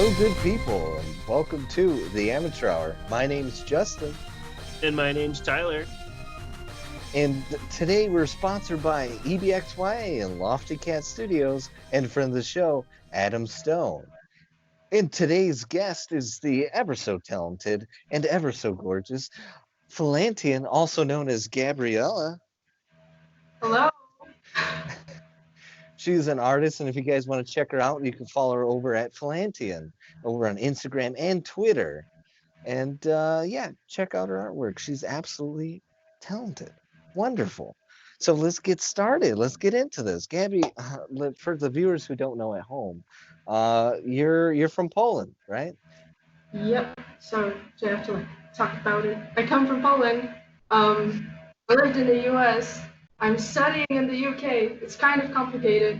Hello, good people, and welcome to the Amateur Hour. My name's Justin, And my name's Tyler. and today we're sponsored by EBXYA and Lofty Cat Studios, and friend of the show, Adam Stone. And today's guest is the ever so talented and ever so gorgeous Felantian, also known as Gabriella. Hello. She's an artist, and if you guys want to check her out, you can follow her over at Felantian over on Instagram and Twitter. And yeah, check out her artwork. She's absolutely talented, wonderful. So let's get started. Let's get into this. Gabby, for the viewers who don't know at home, you're from Poland, right? Yep. So do I have to talk about it? I come from Poland. I lived in the U.S. I'm studying in the U.K. It's kind of complicated,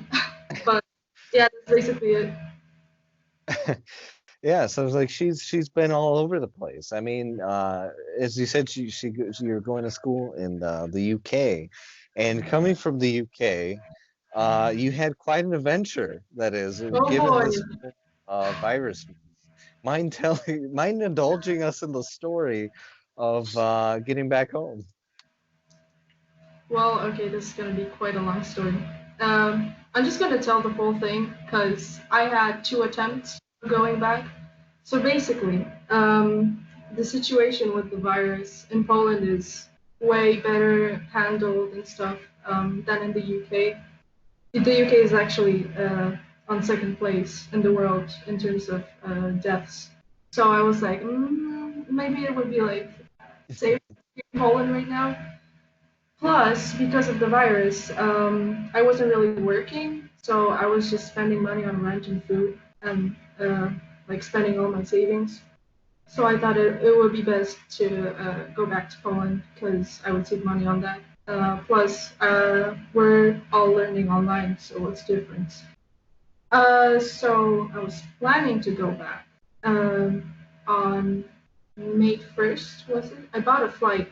but yeah, that's basically it. Yeah, so it's like she's been all over the place. I mean, as you said, you're going to school in the UK, and coming from the UK, you had quite an adventure. That is, Oh given boy. this virus. Mind indulging us in the story of getting back home. Well, okay, this is gonna be quite a long story. I'm just gonna tell the whole thing because I had 2 attempts of going back. So basically, the situation with the virus in Poland is way better handled and stuff than in the UK. The UK is actually on second place in the world in terms of deaths. So I was like, maybe it would be like safe in Poland right now. Plus, because of the virus, I wasn't really working, so I was just spending money on rent and food and like spending all my savings. So I thought it would be best to go back to Poland because I would save money on that. Plus, we're all learning online, so what's the difference? So I was planning to go back on May 1st, was it? I bought a flight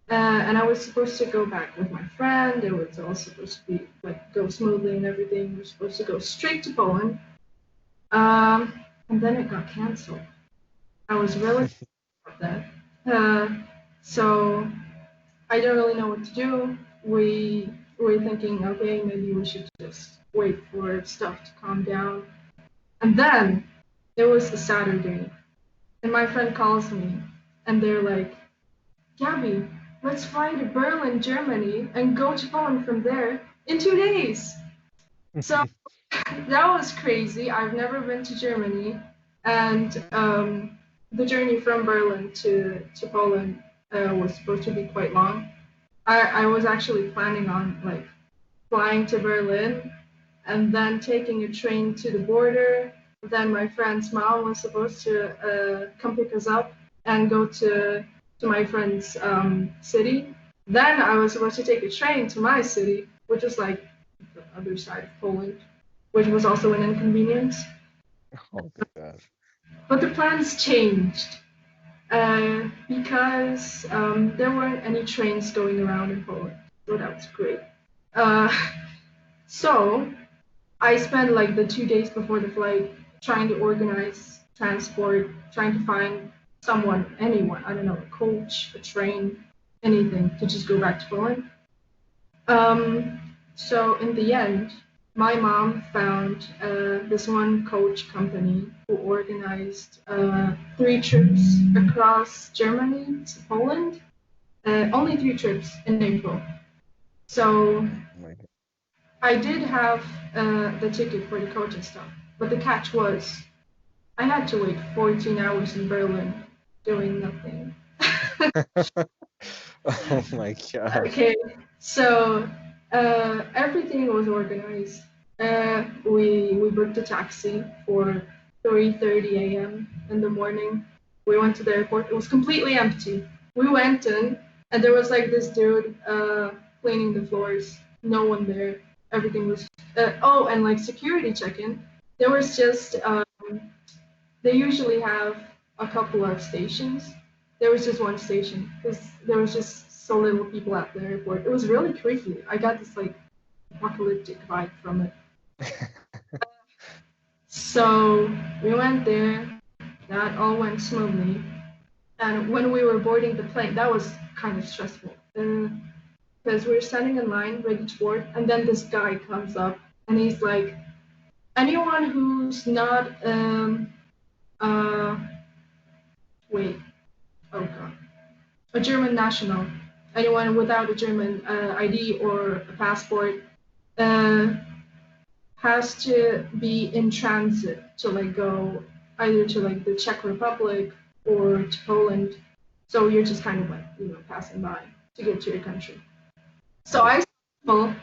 and I was supposed to go back with my friend. It was all supposed to be like go smoothly and everything. We were supposed to go straight to Poland, and then it got canceled. I was really about that. So I don't really know what to do. We were thinking, okay, maybe we should just wait for stuff to calm down. And then it was a Saturday, and my friend calls me, and they're like, Gabby, let's fly to Berlin, Germany, and go to Poland from there in 2 days. So that was crazy. I've never been to Germany, and the journey from Berlin to Poland was supposed to be quite long. I was actually planning on like flying to Berlin and then taking a train to the border. Then my friend's mom was supposed to come pick us up and go to my friend's city. Then I was supposed to take a train to my city, which is like the other side of Poland, which was also an inconvenience. Oh my gosh. But the plans changed because there weren't any trains going around in Poland, so that was great. Uh, so I spent like the 2 days before the flight trying to organize transport, trying to find someone, anyone, I don't know, a coach, a train, anything to just go back to Poland. So in the end, my mom found this one coach company who organized 3 trips across Germany to Poland. Only 3 trips in April. So Oh my God. I did have the ticket for the coach and stuff, but the catch was I had to wait 14 hours in Berlin doing nothing. Oh my gosh. Okay, so everything was organized. We booked a taxi for 3:30 a.m. in the morning. We went to the airport. It was completely empty. We went in, and there was like this dude cleaning the floors. No one there. Everything was. Oh, and like security check-in. There was just. They usually have a couple of stations. There was just one station because there was just so little people at the airport. It was really creepy. I got this like apocalyptic vibe from it. So we went there. That all went smoothly. And when we were boarding the plane, that was kind of stressful. Because we were standing in line, ready to board, and then this guy comes up and he's like, anyone who's not uh wait, oh god, a German national, anyone without a German ID or a passport, uh, has to be in transit to like go either to like the Czech Republic or to Poland. So you're just kind of like, passing by to get to your country. So I saw people,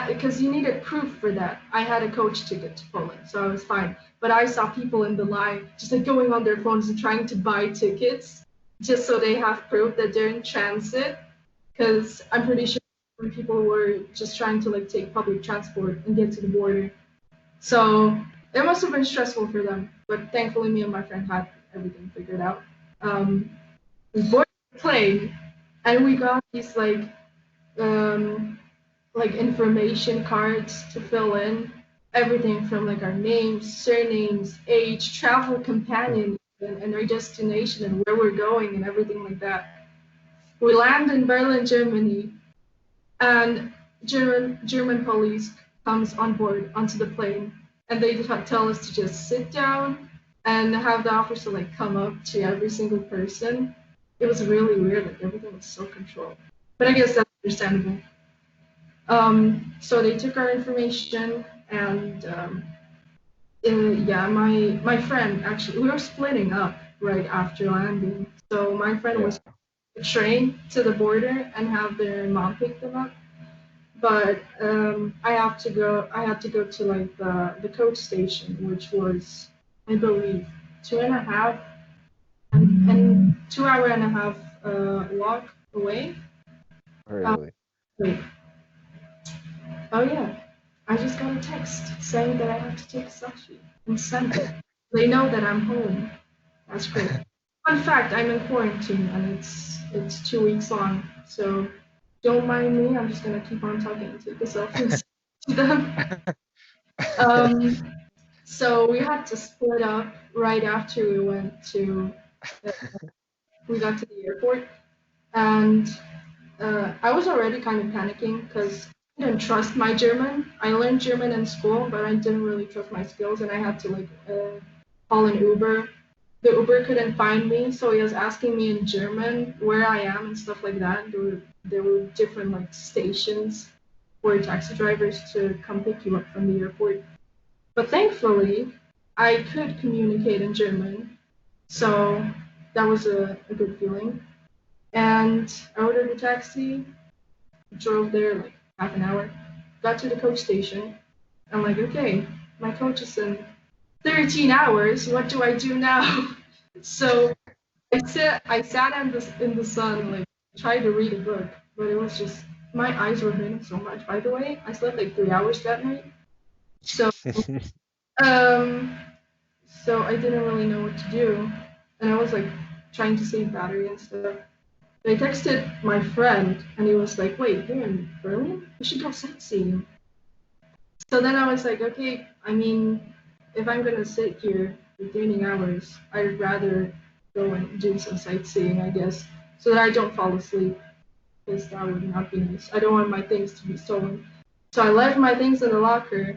because you needed proof for that. I had a coach ticket to Poland, so I was fine. But I saw people in the line just like going on their phones and trying to buy tickets just so they have proof that they're in transit. Because I'm pretty sure people were just trying to like take public transport and get to the border. So it must have been stressful for them. But thankfully, me and my friend had everything figured out. We boarded the plane and we got these like information cards to fill in everything from like our names, surnames, age, travel companion, and our destination and where we're going and everything like that. We land in Berlin, Germany, and German police comes on board onto the plane, and they tell us to just sit down and have the officer like come up to every single person. It was really weird. Like everything was so controlled, but I guess that's understandable. So they took our information, and yeah, my friend actually, we were splitting up right after landing. So my friend was train to the border and have their mom pick them up. But I had to go to like the coach station, which was, I believe, 2.5 and 2 hour and a half walk away. Really? Wait. Oh yeah, I just got a text saying that I have to take a selfie and send it. They know that I'm home. That's great. Fun fact, I'm in quarantine and it's 2 weeks long, so don't mind me. I'm just gonna keep on talking and take the selfies to them. So we had to split up right after we got to the airport, and I was already kind of panicking because I didn't trust my German. I learned German in school, but I didn't really trust my skills, and I had to like call an Uber. The Uber couldn't find me, so he was asking me in German where I am and stuff like that. There were different like stations for taxi drivers to come pick you up from the airport. But thankfully, I could communicate in German, so that was a good feeling. And I ordered a taxi, drove there like half an hour, got to the coach station. I'm like, okay, my coach is in 13 hours. What do I do now? So I sat in the sun, like tried to read a book, but it was just my eyes were hurting so much. By the way, I slept like 3 hours that night. So um so I didn't really know what to do. And I was like trying to save battery and stuff. I texted my friend and he was like, wait, you're in Berlin? We should go sightseeing. So then I was like, okay, I mean, if I'm gonna sit here for 13 hours, I'd rather go and do some sightseeing, I guess, so that I don't fall asleep, because that would not be nice. I don't want my things to be stolen. So I left my things in the locker,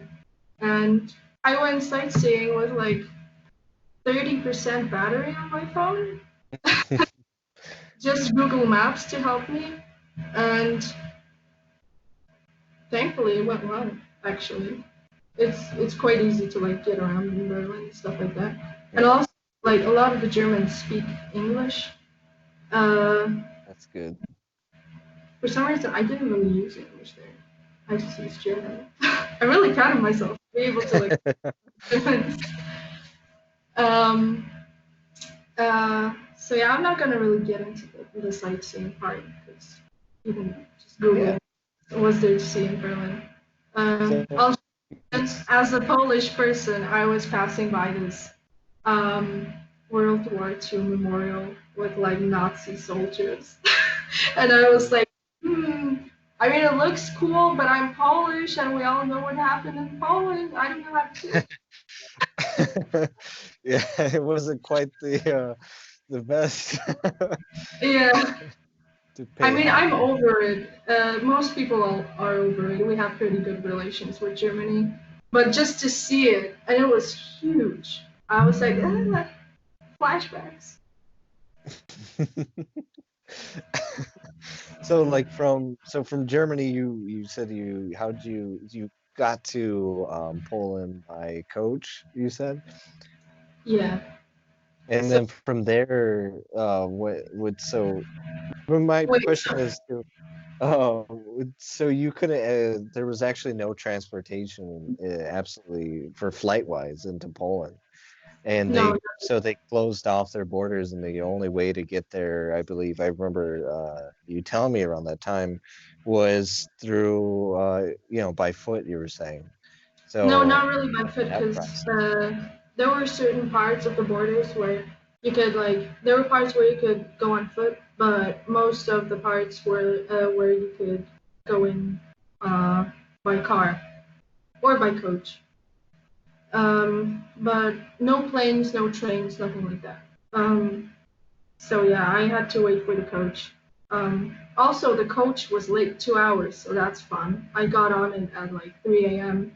and I went sightseeing with like 30% battery on my phone. Just Google Maps to help me, and thankfully it went well, actually. It's quite easy to like get around in Berlin and stuff like that. And also like a lot of the Germans speak English. That's good. For some reason I didn't really use English there. I just used German. I'm really proud of myself to be able to like difference. So yeah, I'm not gonna really get into the sightseeing part because you can just Google what's there to see in Berlin. Also, as a Polish person, I was passing by this World War II memorial with like Nazi soldiers, and I was like, I mean, it looks cool, but I'm Polish, and we all know what happened in Poland. I don't know how to do it. Yeah, it wasn't quite the best Yeah. to I pay mean, I'm homage. over it. Most people are over it. We have pretty good relations with Germany. But just to see it, and it was huge. I was like, flashbacks. So like from Germany, you said you got to Poland by coach, you said? Yeah. And So then from there, what would so my wait, question is to so you couldn't there was actually no transportation absolutely for flight wise into Poland. And no, so they closed off their borders, and the only way to get there, I believe, I remember you telling me around that time, was through by foot, you were saying. no, So not really by foot, that because process. there were certain parts of the borders where you could there were parts where you could go on foot, but most of the parts were where you could go in uh, by car or by coach. But no planes, no trains, nothing like that. So yeah, I had to wait for the coach. Also, the coach was late 2 hours, so that's fun. I got on it at like 3 a.m.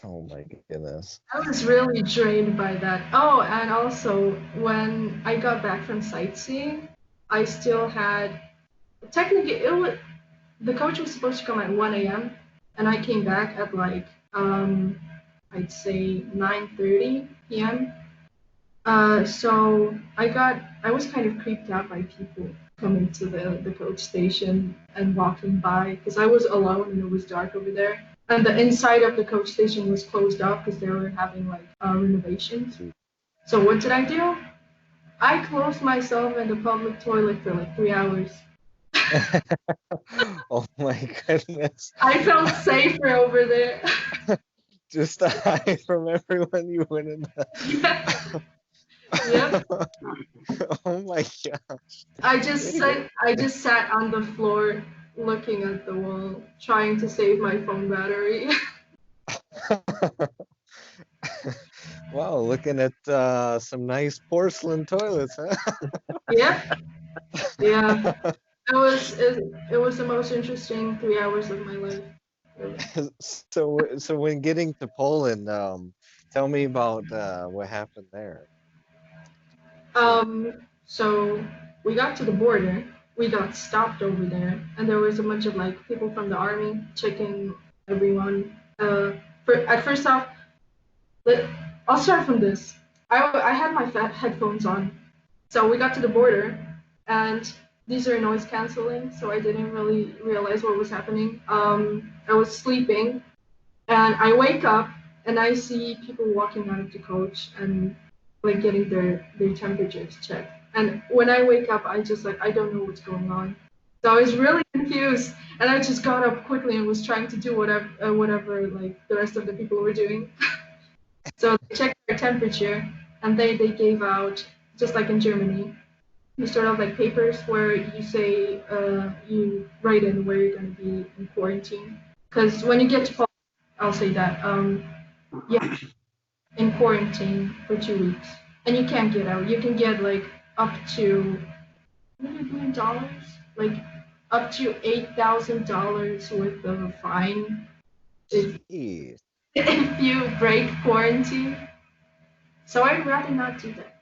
Oh my goodness. I was really drained by that. Oh, and also when I got back from sightseeing, I still had technically the coach was supposed to come at 1 a.m. and I came back at I'd say 9:30 p.m. So I was kind of creeped out by people coming to the coach station and walking by because I was alone and it was dark over there. And the inside of the coach station was closed off because they were having renovations. So what did I do? I closed myself in the public toilet for like 3 hours. Oh my goodness. I felt safer over there. Just to hide from everyone you went in Yeah. the... Yep. Oh my God. Way to I just sat on the floor looking at the wall, trying to save my phone battery. go. Wow, looking at some nice porcelain toilets, huh? Yep. Yeah. It was the most interesting 3 hours of my life. Really. So when getting to Poland, tell me about what happened there. So we got to the border. We got stopped over there, and there was a bunch of people from the army checking everyone. At first off, let, I'll start from this. I had my headphones on, so we got to the border, and these are noise canceling, so I didn't really realize what was happening. I was sleeping, and I wake up and I see people walking out of the coach and getting their temperatures checked. And when I wake up, I just I don't know what's going on. So I was really confused, and I just got up quickly and was trying to do whatever the rest of the people were doing. So they checked their temperature, and they gave out, just like in Germany, you sort of papers where you say you write in where you're going to be in quarantine. Because when you get to Poland, I'll say that yeah, in quarantine for 2 weeks, and you can't get out. You can get up to $1 million, like up to $8,000 worth of a fine if Jeez. if you break quarantine. So I'd rather not do that.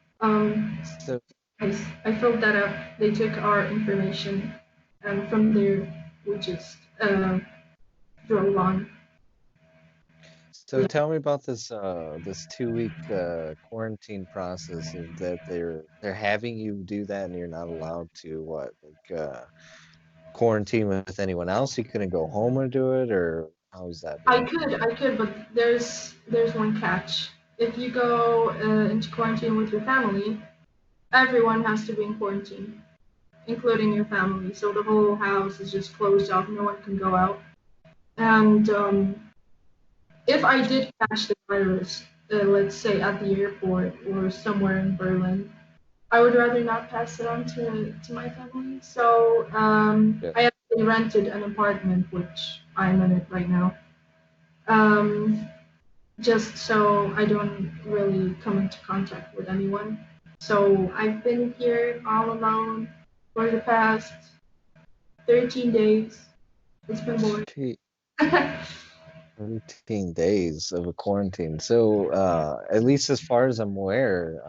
So I filled that up. They took our information, and from there we just drove on. so Yeah. tell me about this 2 week quarantine process of that they're having you do that, and you're not allowed to quarantine with anyone else. You couldn't go home or do it, or how's that doing? I could, but there's one catch. If you go into quarantine with your family, everyone has to be in quarantine, including your family. So the whole house is just closed off. No one can go out. And if I did catch the virus, let's say at the airport or somewhere in Berlin, I would rather not pass it on to my family. So Yeah. I had they rented an apartment, which I'm in it right now. Um, just so I don't really come into contact with anyone. So I've been here all alone for the past 13 days. It's been boring. 13 days of a quarantine. So, at least as far as I'm aware,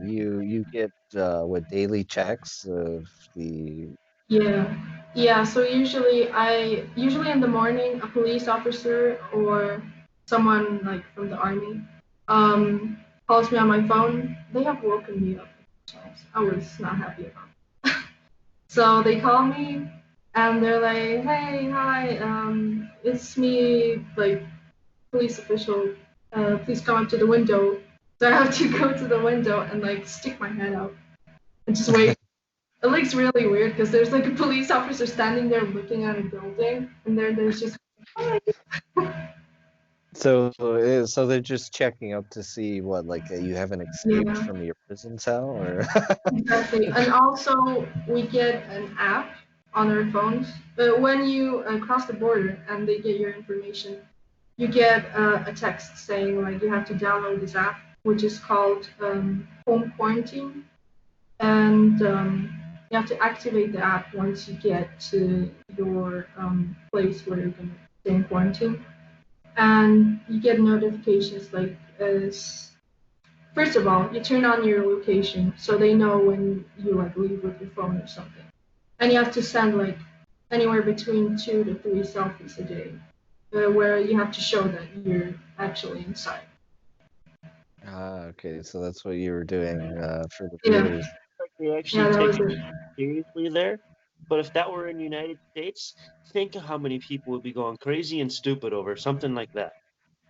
you get what, daily checks of the. Yeah. Yeah, so usually in the morning a police officer or someone like from the army calls me on my phone. They have woken me up. I was not happy about it. So they call me and they're like, "Hey, hi, it's me, like police official. Please come up to the window." So I have to go to the window and like stick my head out and just wait. It looks really weird because there's like a police officer standing there looking at a building, and there's just. So they're just checking up to see what, like, you haven't escaped Yeah, from your prison cell, or. exactly. And also, we get an app on our phones. When you cross the border and they get your information, you get a text saying like you have to download this app, which is called Home Quarantine, and you have to activate the app once you get to your place where you're gonna stay in quarantine, and you get notifications like as first of all, you turn on your location so they know when you like leave with your phone or something. And you have to send like anywhere between 2 to 3 selfies a day, where you have to show that you're actually inside. Okay, so that's what you were doing for the Yeah, viewers. Like they yeah, actually that take was it it. seriously there. But if that were in the United States, think of how many people would be going crazy and stupid over something like that.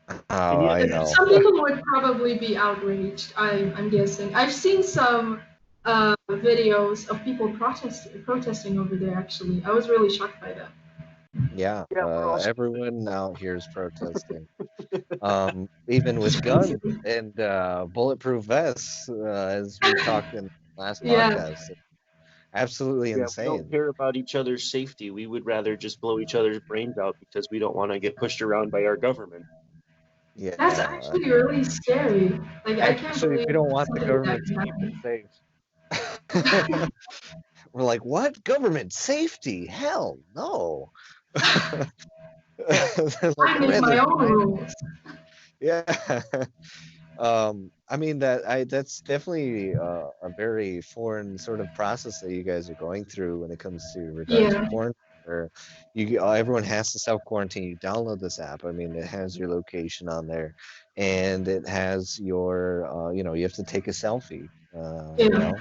Oh, And yet, I know. Some people would probably be outraged. I'm guessing. I've seen some videos of people protesting over there. Actually, I was really shocked by that. Yeah, yeah, we're all everyone out here is protesting. Even with It's crazy. guns and bulletproof vests, as we talked in last Yeah, podcast. Absolutely yeah, we don't insane. care about each other's safety. We would rather just blow each other's brains out because we don't want to get pushed around by our government. that's Yeah. actually really scary. Like I can't Actually, believe we don't want the something like that government to keep us can safe. happen. We're like, what? Government safety? Hell no. They're like, I I'd make my rather own die. rules. Yeah. I mean that's definitely a very foreign sort of process that you guys are going through when it comes to regards to Yeah, quarantine, where everyone has to self quarantine. You download this app. I mean, it has your location on there, and it has your you have to take a selfie. yeah,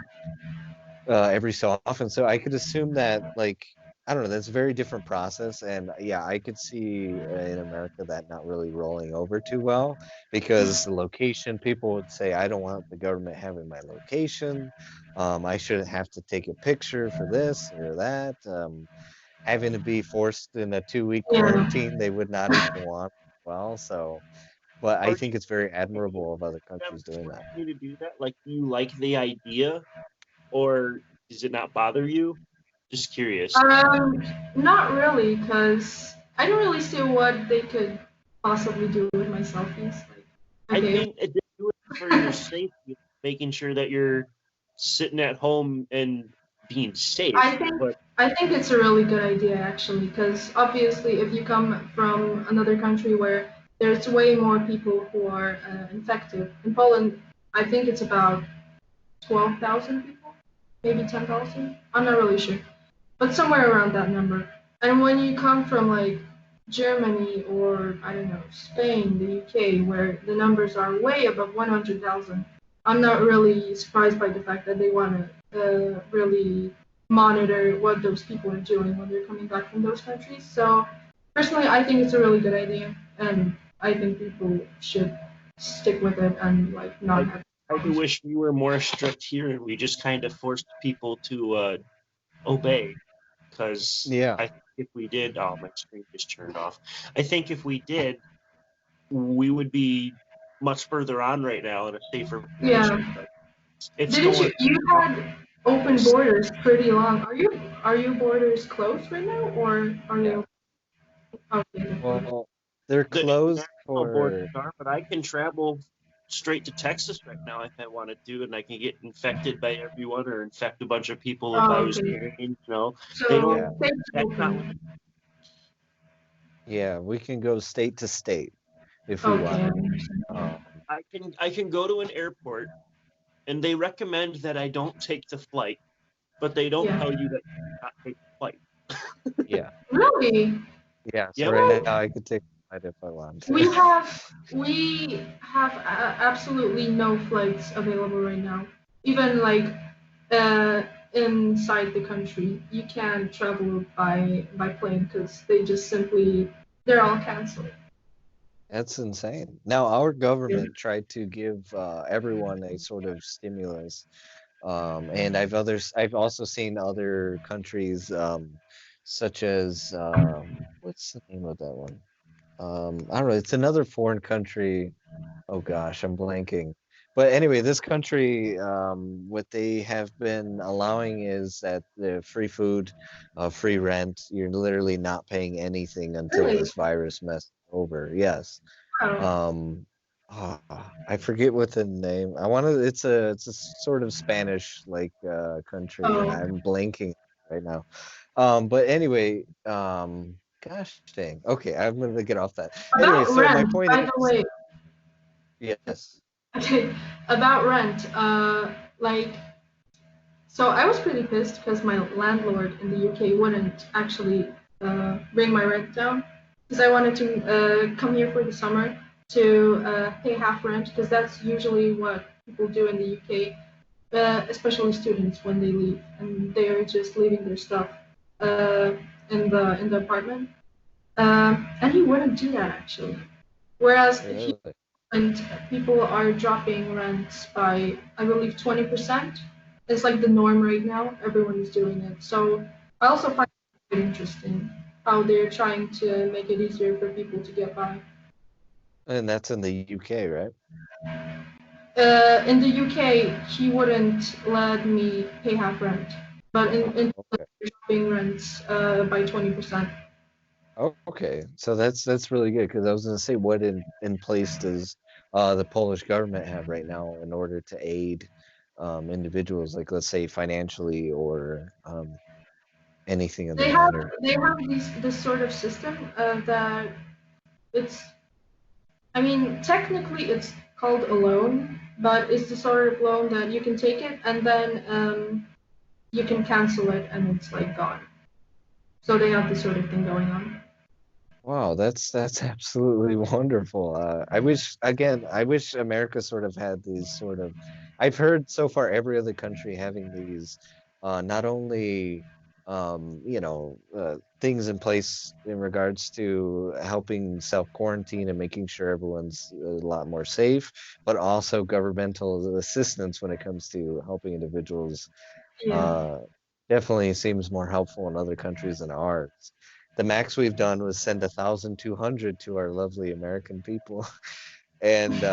Every so often. So I could assume that, like, I don't know, that's a very different process. And yeah, I could see in America that not really rolling over too well, because the location, people would say, I don't want the government having my location. I shouldn't have to take a picture for this or that. Having to be forced in a 2-week yeah. quarantine, they would not even want. Well, so, but I Are think it's very you admirable of other them countries doing that. forcing you to do that? Like, do you like the idea, or does it not bother you? Just curious. Not really, because I don't really see what they could possibly do with my selfies. Like, I okay, think they do it for your safety, making sure that you're sitting at home and being safe. I think But I think it's a really good idea actually, because obviously, if you come from another country where there's way more people who are infected, in Poland, I think it's about 12,000 people, maybe 10,000. I'm not really sure, but somewhere around that number. And when you come from like Germany or I don't know, Spain, the UK, where the numbers are way above 100,000, I'm not really surprised by the fact that they want to really monitor what those people are doing when they're coming back from those countries. So personally, I think it's a really good idea, and I think people should stick with it and like not I, have I do problems. wish we were more strict here and we just kind of forced people to obey. Because Yeah. I think if we did, oh, my screen just turned off. I think if we did, we would be much further on right now in a safer position. Yeah. But it's Didn't going you? You had wrong. open borders pretty long. Are your borders closed right now, or are they Yeah. open? Okay, they're closed. Well, they're The closed international borders for. are, but I can travel straight to Texas right now if I wanted to, and I can get infected by everyone or infect a bunch of people if I Oh, was okay. carrying. You know, they don't. Yeah. So states That's not what. open. Yeah, we can go state to state if we Okay, I wanted. understand. Um, I can go to an airport, and they recommend that I don't take the flight, but they don't Yeah. tell you that you cannot take the flight. yeah. Really? Yeah. So Yep. right What? now I could take a flight if I want We to. have we have absolutely no flights available right now. Even like uh, inside the country, you can't travel by plane because they just simply they're all canceled. That's insane. Now, our Yeah. government tried to give everyone a sort of stimulus. And I've also seen other countries, such as what's the name of that one? I don't know. It's another foreign country. Oh gosh, I'm blanking. But anyway, this country, what they have been allowing is that the free food, free rent. You're literally not paying anything until Really? this virus mess is over. Yes. Wow. Um, I forget what the name. I want to. It's a sort of Spanish like country, and Oh, I'm blanking right now. But anyway, gosh dang. Okay, I'm gonna get off that. Anyway, about so my rent, point by the is, way. yes. Okay, about rent. Like, so I was pretty pissed because my landlord in the UK wouldn't actually bring my rent down because I wanted to come here for the summer to pay half rent because that's usually what people do in the UK, especially students when they leave and they are just leaving their stuff uh, in the apartment. And he wouldn't do that actually. Whereas he Really? and people are dropping rents by, I believe, 20%. It's like the norm right now. Everyone is doing it. So I also find it interesting how they're trying to make it easier for people to get by. And that's in the UK, right? In the UK, he wouldn't let me pay half rent, but in Oh, okay. they're dropping rents by 20%. Oh, okay. So that's really good because I was gonna say, what in place does the Polish government have right now in order to aid individuals, like let's say financially or anything of the They have matter? they have this sort of system that it's I mean, technically it's called a loan, but it's the sort of loan that you can take it and then you can cancel it and it's like gone. So they have this sort of thing going on. Wow, that's absolutely wonderful. I wish America sort of had these sort of. I've heard so far every other country having these, not only, things in place in regards to helping self-quarantine and making sure everyone's a lot more safe, but also governmental assistance when it comes to helping individuals. Yeah. Uh, Definitely seems more helpful in other countries than ours. The max we've done was send 1,200 to our lovely American people and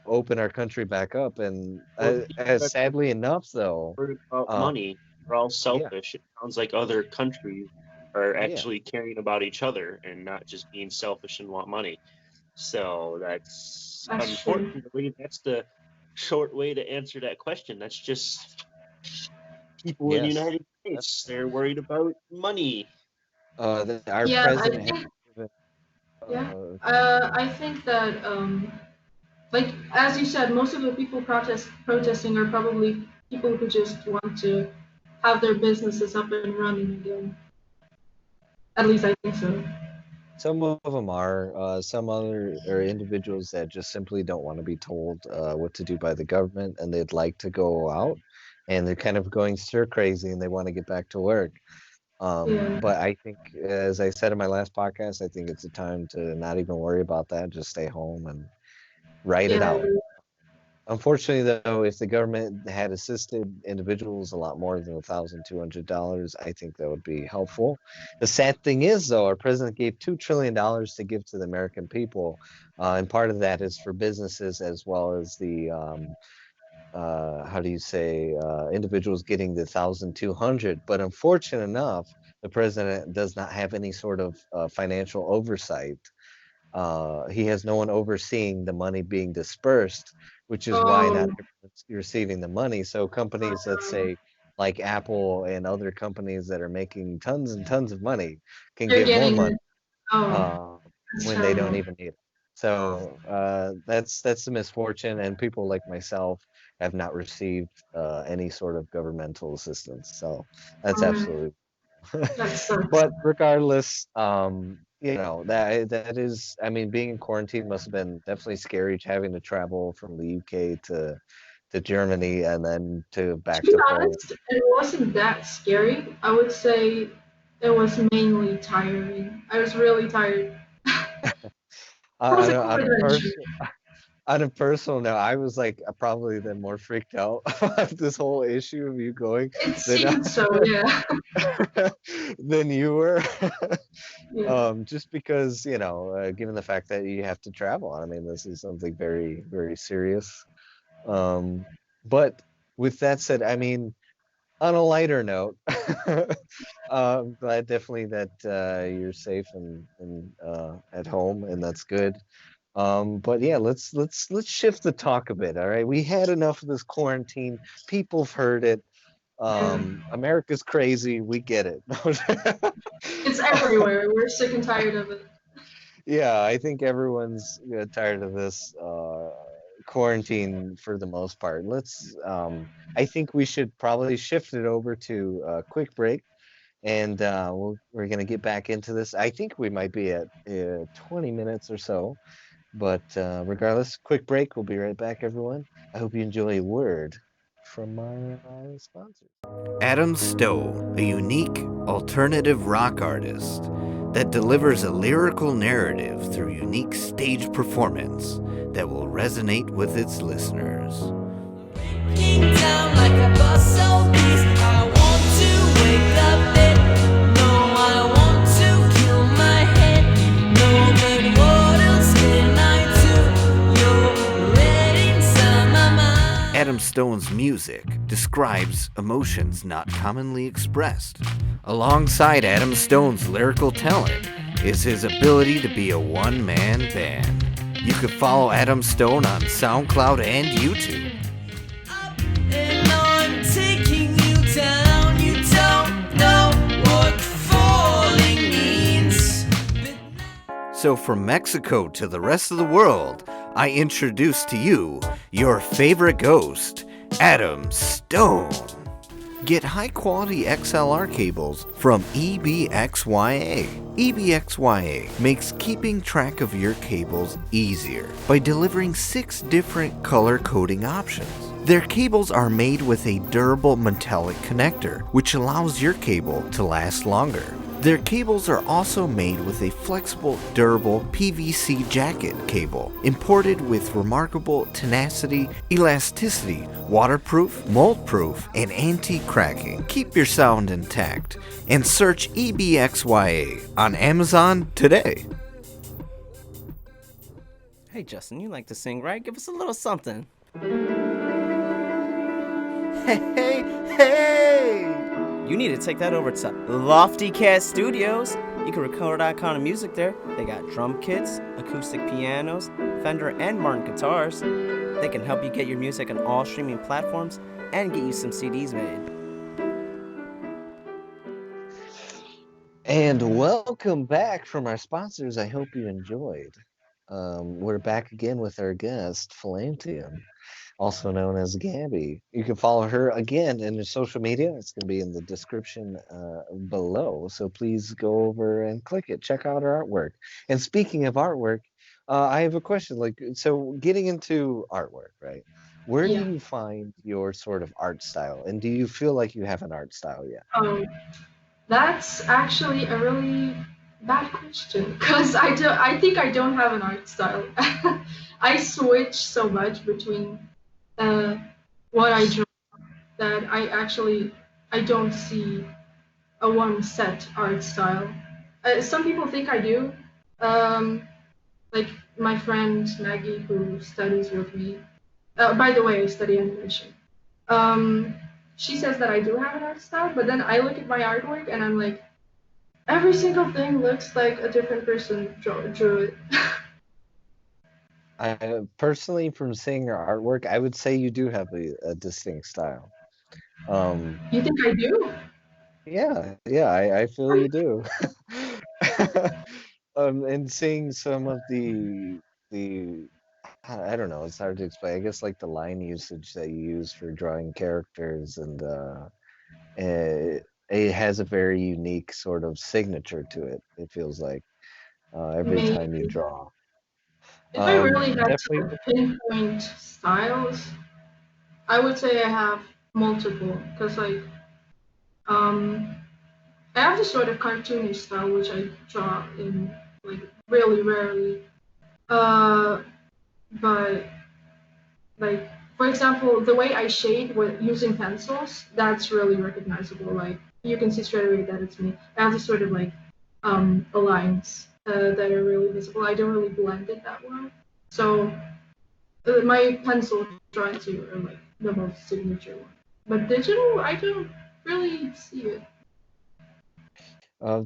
open our country back up. And Well, people that are sadly enough, though, worried about uh, money are all yeah, selfish. It sounds like other countries are yeah, actually caring about each other and not just being selfish and want money. So that's That's true. unfortunately that's the short way to answer that question. That's just people in the yes. United States. They're worried about money. Our Yeah, I president has think given, yeah. uh, I think that like as you said, most of the people protesting are probably people who just want to have their businesses up and running again. At least I think so. some of them are, some other are individuals that just simply don't want to be told what to do by the government, and they'd like to go out, and they're kind of going stir crazy, and they want to get back to work. Yeah. But I think, as I said in my last podcast, I think it's a time to not even worry about that. Just stay home and write it Yeah, I out. agree. Unfortunately, though, if the government had assisted individuals a lot more than $1,200, I think that would be helpful. The sad thing is, though, our president gave $2 trillion to give to the American people, and part of that is for businesses as well as the how do you say, individuals getting the 1,200. But unfortunate enough, the president does not have any sort of financial oversight. He has no one overseeing the money being dispersed, which is why not Oh, everyone's receiving the money. So companies, let's say like Apple and other companies that are making tons and tons of money, can they're get more getting money it. Oh, uh, that's when they don't terrible. even need it. So that's the misfortune, and people like myself have not received any sort of governmental assistance. So that's Um, absolutely. that sucks. But regardless, that is, I mean, being in quarantine must have been definitely scary, having to travel from the UK to Germany and then to To back be to Poland. honest, it wasn't that scary. I would say it was mainly tiring. I was really tired. It was a cool On a adventure. on a personal note, I was like probably the more freaked out of this whole issue of you going It than seemed so, yeah. than you were. Yeah. Just because, given the fact that you have to travel, I mean, this is something very, very serious. Um, but with that said, I mean, on a lighter note, I'm glad definitely that you're safe and at home, and that's good. But yeah, let's shift the talk a bit. All right, we had enough of this quarantine. People have heard it. Yeah. America's crazy. We get it. It's everywhere. We're sick and tired of it. Yeah, I think everyone's tired of this quarantine for the most part. I think we should probably shift it over to a quick break, and we're gonna get back into this. I think we might be at 20 minutes or so, but regardless, quick break. We'll be right back, everyone. I hope you enjoy a word from our sponsors. Adam Stowe, a unique alternative rock artist that delivers a lyrical narrative through unique stage performance that will resonate with its listeners. Breaking down like a bustle beast, I want to wake up there. No, I want to kill my head. No, but what else can I do? You're red inside my mind. Adam Stone's music describes emotions not commonly expressed. Alongside Adam Stone's lyrical talent is his ability to be a one-man band. You can follow Adam Stone on SoundCloud and YouTube. And I'm taking you down. You don't know what falling means. So from Mexico to the rest of the world, I introduce to you your favorite ghost, Adam Stone. Get high-quality XLR cables from EBXYA. EBXYA makes keeping track of your cables easier by delivering 6 different color coding options. Their cables are made with a durable metallic connector, which allows your cable to last longer. Their cables are also made with a flexible, durable PVC jacket cable, imported with remarkable tenacity, elasticity, waterproof, mold-proof, and anti-cracking. Keep your sound intact and search EBXYA on Amazon today. Hey Justin, you like to sing, right? Give us a little something. Hey! You need to take that over to Lofty Cat Studios. You can record that kind of music there. They got drum kits, acoustic pianos, Fender and Martin guitars. They can help you get your music on all streaming platforms and get you some CDs made. And welcome back from our sponsors. I hope you enjoyed. We're back again with our guest, Felantian, also known as Gabby. You can follow her again in the social media. It's going to be in the description below. So please go over and click it. Check out her artwork. And speaking of artwork, I have a question. So getting into artwork, right? Where do Yeah. you find your sort of art style? And do you feel like you have an art style yet? That's actually a really bad question because I think I don't have an art style. I switch so much between uh, what I draw that I don't see a one set art style. Some people think I do. Um, like my friend Maggie, who studies with me, By the way, I study animation. Um, she says that I do have an art style, but then I look at my artwork and I'm like, every single thing looks like a different person drew it. I personally, from seeing your artwork, I would say you do have a distinct style. Um, You think I do? yeah, I feel you do. And seeing some of the I don't know, it's hard to explain. I guess like the line usage that you use for drawing characters and it has a very unique sort of signature to it. It feels like every time you Maybe. draw. If I really had to Definitely. like, pinpoint styles, I would say I have multiple. Because, like, um, I have this sort of cartoonish style which I draw in, like, really rarely. Uh, but like for example, the way I shade with using pencils, that's really recognizable. Like you can see straight away that it's me. I have these sort of like lines that are really visible. I don't really blend it that well. So my pencil drawings here are like the most signature one. But digital, I don't really see it.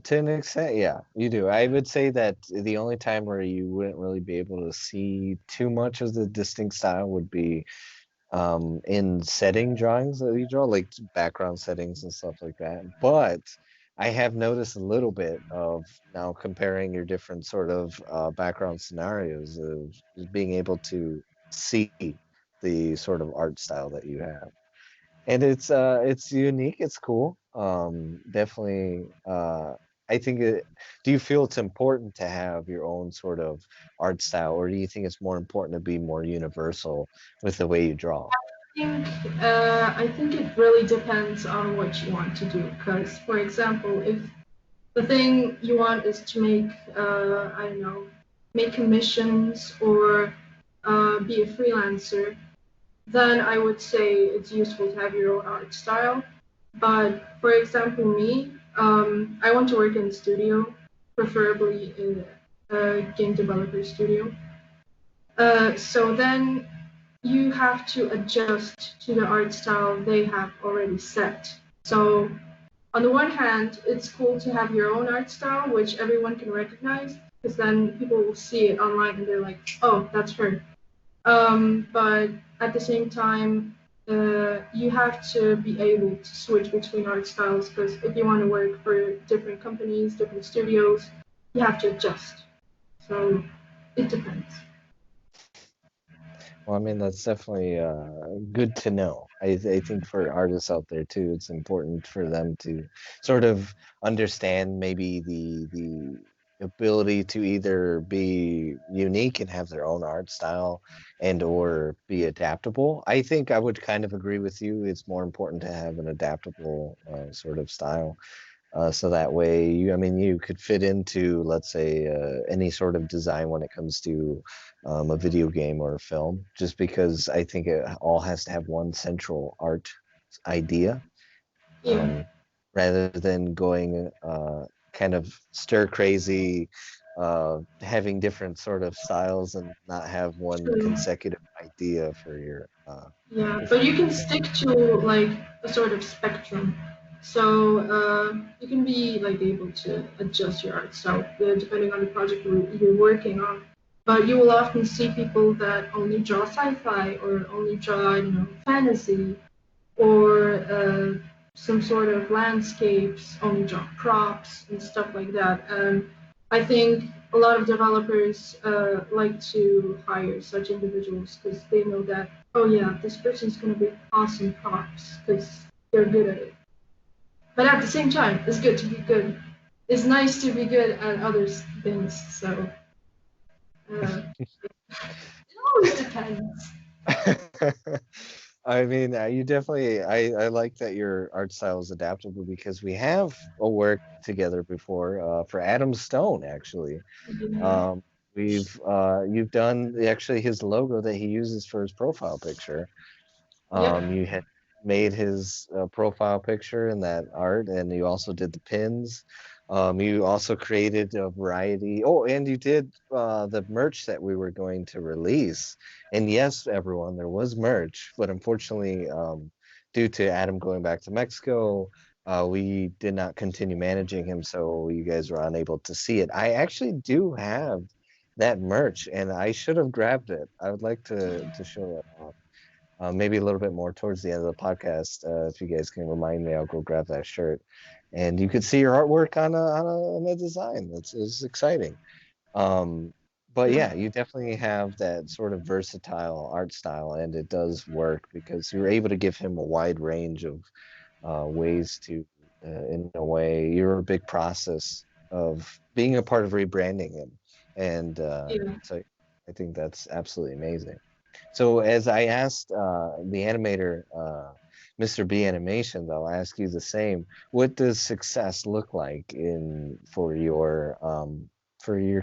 To an extent, yeah, you do. I would say that the only time where you wouldn't really be able to see too much of the distinct style would be in setting drawings that you draw, like background settings and stuff like that. But I have noticed a little bit of now comparing your different sort of background scenarios of being able to see the sort of art style that you have. And it's unique, it's cool. Definitely I think do you feel it's important to have your own sort of art style, or do you think it's more important to be more universal with the way you draw? I think it really depends on what you want to do. Because, for example, if the thing you want is to make, I don't know, make commissions or be a freelancer, then I would say it's useful to have your own art style. But for example, me, I want to work in a studio, preferably in a game developer studio. So then you have to adjust to the art style they have already set. So on the one hand, it's cool to have your own art style, which everyone can recognize, because then people will see it online and they're like, oh, that's her. But at the same time, you have to be able to switch between art styles, because if you want to work for different companies, different studios, you have to adjust. So it depends. Well, I mean, that's definitely good to know. I think for artists out there too, it's important for them to sort of understand maybe the ability to either be unique and have their own art style and or be adaptable. I think I would kind of agree with you. It's more important to have an adaptable sort of style so that way, I mean, you could fit into, let's say, any sort of design when it comes to a video game or a film, just because I think it all has to have one central art idea, Yeah, um, rather than going kind of stir crazy, having different sort of styles and not have one true. consecutive idea for your Yeah, but different. you can stick to like a sort of spectrum. So you can be like able to adjust your art style depending on the project you're working on. But you will often see people that only draw sci-fi or only draw, I don't know, fantasy or some sort of landscapes, only draw props and stuff like that. And I think a lot of developers like to hire such individuals because they know that, oh yeah, this person's going to be awesome props because they're good at it. But at the same time, it's good to be good. It's nice to be good at other things. So it always depends. I mean, you definitely. I like that your art style is adaptable because we have worked together before for Adam Stone actually. Yeah. Um, you've done actually his logo that he uses for his profile picture. Yep. You had made his profile picture in that art, and you also did the pins. You also created a variety. Oh, and you did the merch that we were going to release. And yes, everyone, there was merch, but unfortunately, due to Adam going back to Mexico, we did not continue managing him, so you guys were unable to see it. I actually do have that merch, and I should have grabbed it. I would like to show it off. Maybe a little bit more towards the end of the podcast. If you guys can remind me, I'll go grab that shirt, and you could see your artwork on a design. It's exciting. Um, but Yeah. yeah, you definitely have that sort of versatile art style, and it does work because you're able to give him a wide range of ways to, in a way, you're a big process of being a part of rebranding him, and Yeah. so I think that's absolutely amazing. So as I asked the animator, Mr.B Animations, I'll ask you the same. What does success look like in for your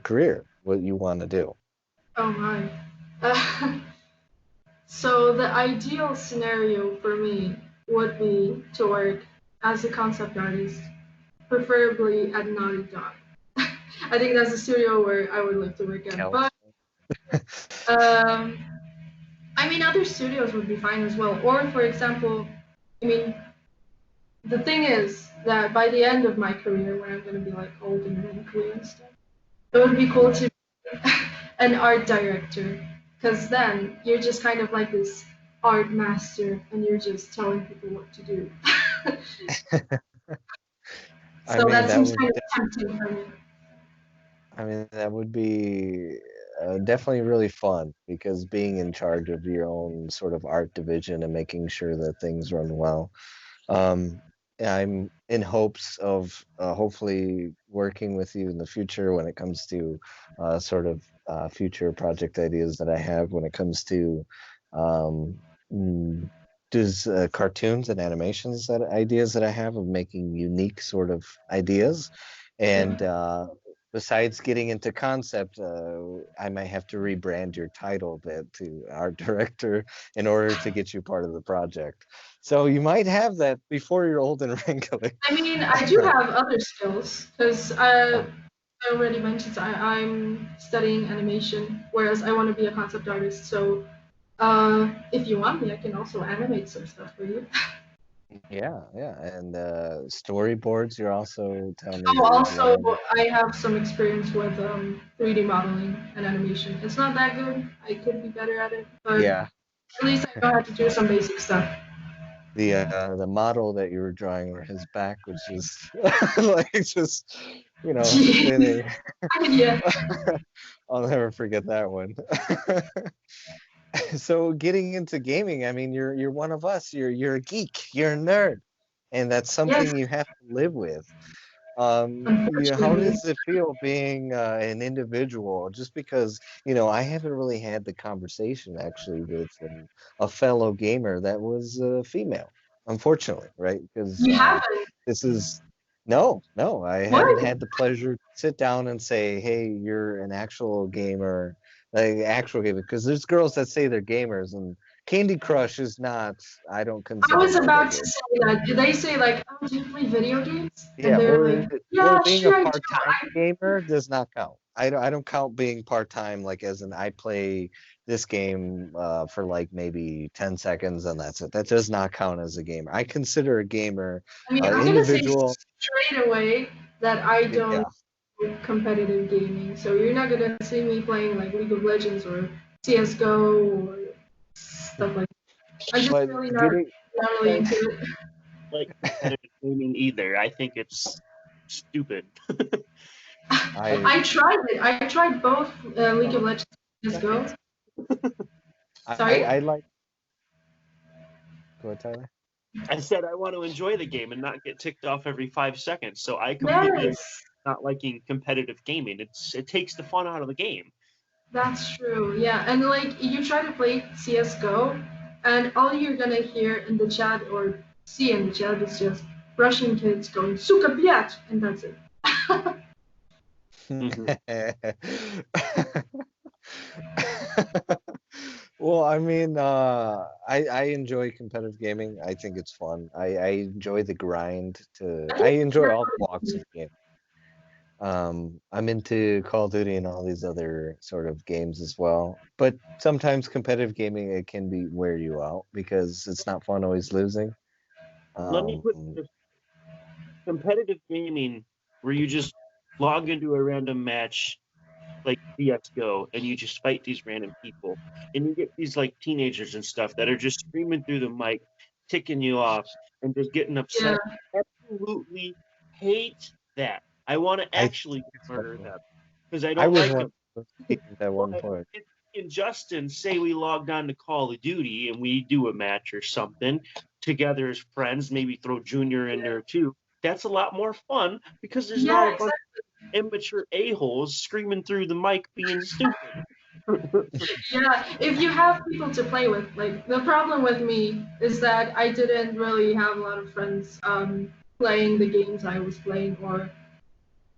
career? What you want to do? Oh my. Uh, so the ideal scenario for me would be to work as a concept artist, preferably at Naughty Dog. I think that's a studio where I would like to work at. Cal? But um, I mean, other studios would be fine as well. Or, for example, I mean, the thing is that by the end of my career, when I'm going to be like old and wrinkly and stuff, it would be cool to be an art director. Because then you're just kind of like this art master and you're just telling people what to do. I So mean, that seems kind of tempting for me. that would be definitely really fun because being in charge of your own sort of art division and making sure that things run well. Um, I'm in hopes of hopefully working with you in the future when it comes to sort of future project ideas that I have when it comes to um, mm, does cartoons and animations that ideas that I have of making unique sort of ideas. And Yeah. besides getting into concept, I might have to rebrand your title bit to art director in order to get you part of the project. So you might have that before you're old and wrinkly. I mean, I do have other skills because Oh, I already mentioned I'm studying animation, whereas I want to be a concept artist. So if you want me, I can also animate some stuff for you. yeah, yeah. And storyboards, you're also telling me Oh, that you've also, learned. I have some experience with 3D modeling and animation. It's not that good. I could be better at it, but Yeah, at least I know how to do some basic stuff. the model that you were drawing where his back was just like just spinning. Yeah. I'll never forget that one. So getting into gaming, I mean, you're one of us. You're a geek. You're a nerd, and that's Yes, something you have to live with. How unfortunately. does it feel being an individual? Just because I haven't really had the conversation actually with a fellow gamer that was female, unfortunately, right? Because You haven't. this is no, I haven't What? had the pleasure to sit down and say, "Hey, you're an actual gamer." Like actual gamer, because there's girls that say they're gamers, and Candy Crush is not. I don't I consider was that a about to game. say that. Did they say like, "Oh, do you play video games?" And Yeah, they're like, or "Yeah, being a sure I do." part-time gamer does not count. I don't count being part-time like as in I play this game for like maybe 10 seconds and that's it. That does not count as a gamer. I consider a gamer I mean, I'm gonna say individual. straight away that I don't Yeah, do competitive gaming. So you're not gonna see me playing like League of Legends or CS:GO or stuff like that. I'm just but really getting not really into it. Like competitive gaming either. I think it's stupid. I I tried it. I tried both League of Legends and CS:GO. I Sorry? like go ahead, Tyler. I said I want to enjoy the game and not get ticked off every 5 seconds. So I completely Yes, not liking competitive gaming. It takes the fun out of the game. that's true. Yeah, and like you try to play CS:GO, and all you're gonna hear in the chat or see in the chat is just Russian kids going "Suka biat," and that's it. Mhm. Well, I mean, I enjoy competitive gaming. I think it's fun. I enjoy the grind. I I think enjoy all walks of the game. I'm into Call of Duty and all these other sort of games as well. But sometimes competitive gaming, it can be wear you out because it's not fun always losing. Let me Um, put this: competitive gaming, where you just log into a random match like CS:GO and you just fight these random people, and you get these like teenagers and stuff that are just screaming through the mic, ticking you off, and just getting Yeah. upset. Absolutely hate that. I want to I actually murder them because I I don't was like one of them. those games at one But point. if me and Justin say we logged on to Call of Duty and we do a match or something together as friends, maybe throw Junior in there too. That's a lot more fun because there's not Yeah, a bunch of immature a-holes screaming through the mic being stupid. yeah, if you have people to play with, like the problem with me is that I didn't really have a lot of friends playing the games I was playing, or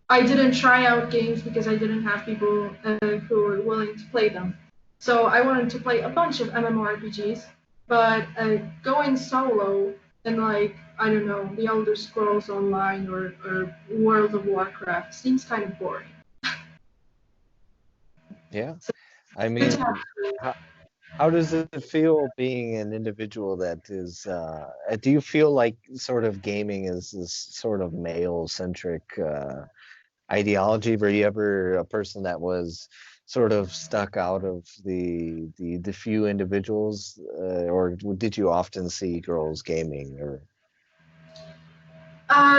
I didn't try out games because I didn't have people who were willing to play them. So I wanted to play a bunch of MMORPGs, but going solo in like I don't know, The Elder Scrolls Online or World of Warcraft seems kind of boring. Yeah. So I good to have mean, how does it feel being an individual that is, do you feel like sort of gaming is this sort of male centric ideology? Were you ever a person that was sort of stuck out of the few individuals, or did you often see girls gaming or?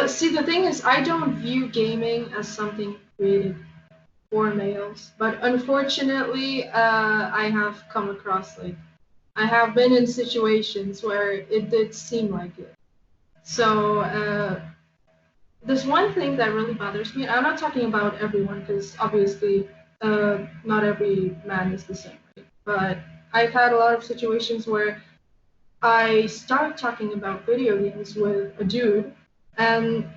See, the thing is, I don't view gaming as something created for males, but unfortunately, I have come across like I have been in situations where it did seem like it. So there's one thing that really bothers me. I'm not talking about everyone because obviously not every man is the same, right? But I've had a lot of situations where I start talking about video games with a dude, and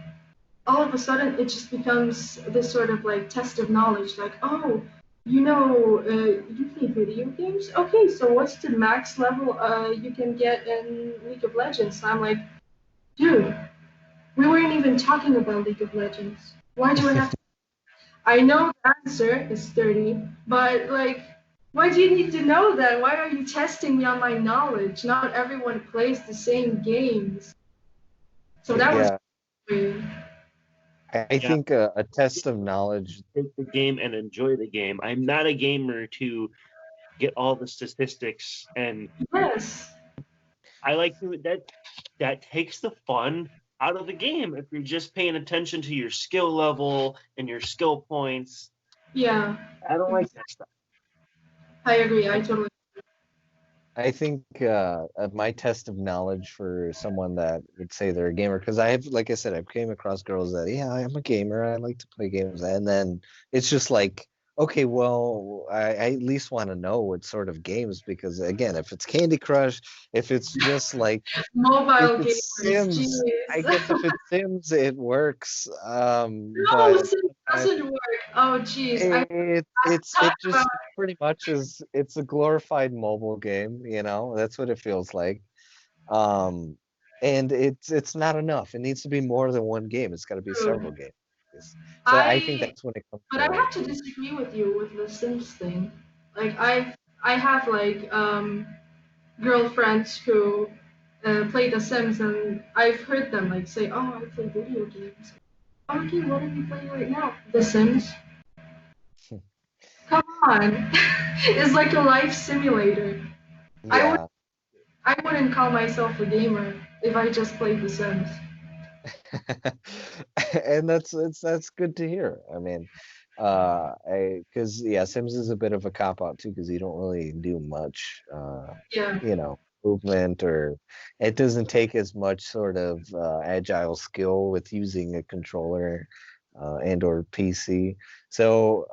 all of a sudden it just becomes this sort of like test of knowledge, like, oh, you play video games? Okay, so what's the max level you can get in League of Legends? And I'm like, dude, we weren't even talking about League of Legends. Why do I have to? I know the answer is 30, but like, why do you need to know that? Why are you testing me on my knowledge? Not everyone plays the same games. So that was Yeah, weird. I Yeah, think a test of knowledge. take the game and enjoy the game. I'm not a gamer to get all the statistics, and Yes. I like to that takes the fun out of the game if you're just paying attention to your skill level and your skill points. Yeah. I don't like that stuff. I agree. I totally. I think my test of knowledge for someone that would say they're a gamer, because I have, like I said, I've came across girls that, yeah, I'm a gamer, I like to play games, and then it's just like, okay, well, I at least want to know what sort of games, because again, if it's Candy Crush, if it's just like, if Mobile it's gamers, Sims, I jeez. guess if it's Sims, it works. No, But Sim doesn't work. Oh, jeez. I it talked about. just pretty much is, it's a glorified mobile game, you know, that's what it feels like. um and it's not enough, it needs to be more than one game, it's got to be several True. games. So I think I that's when it comes but I to, have to disagree with you with the Sims thing. Like I have like girlfriends who play The Sims, and I've heard them like say, "Oh, I play video games." Okay, what are you playing right now? The Sims. Come on, it's like a life simulator. I would yeah. I wouldn't call myself a gamer if I just played The Sims. And that's good to hear. I mean, I because yeah, Sims is a bit of a cop out too, because you don't really do much, Yeah. you know, movement, or it doesn't take as much sort of agile skill with using a controller and or PC. So,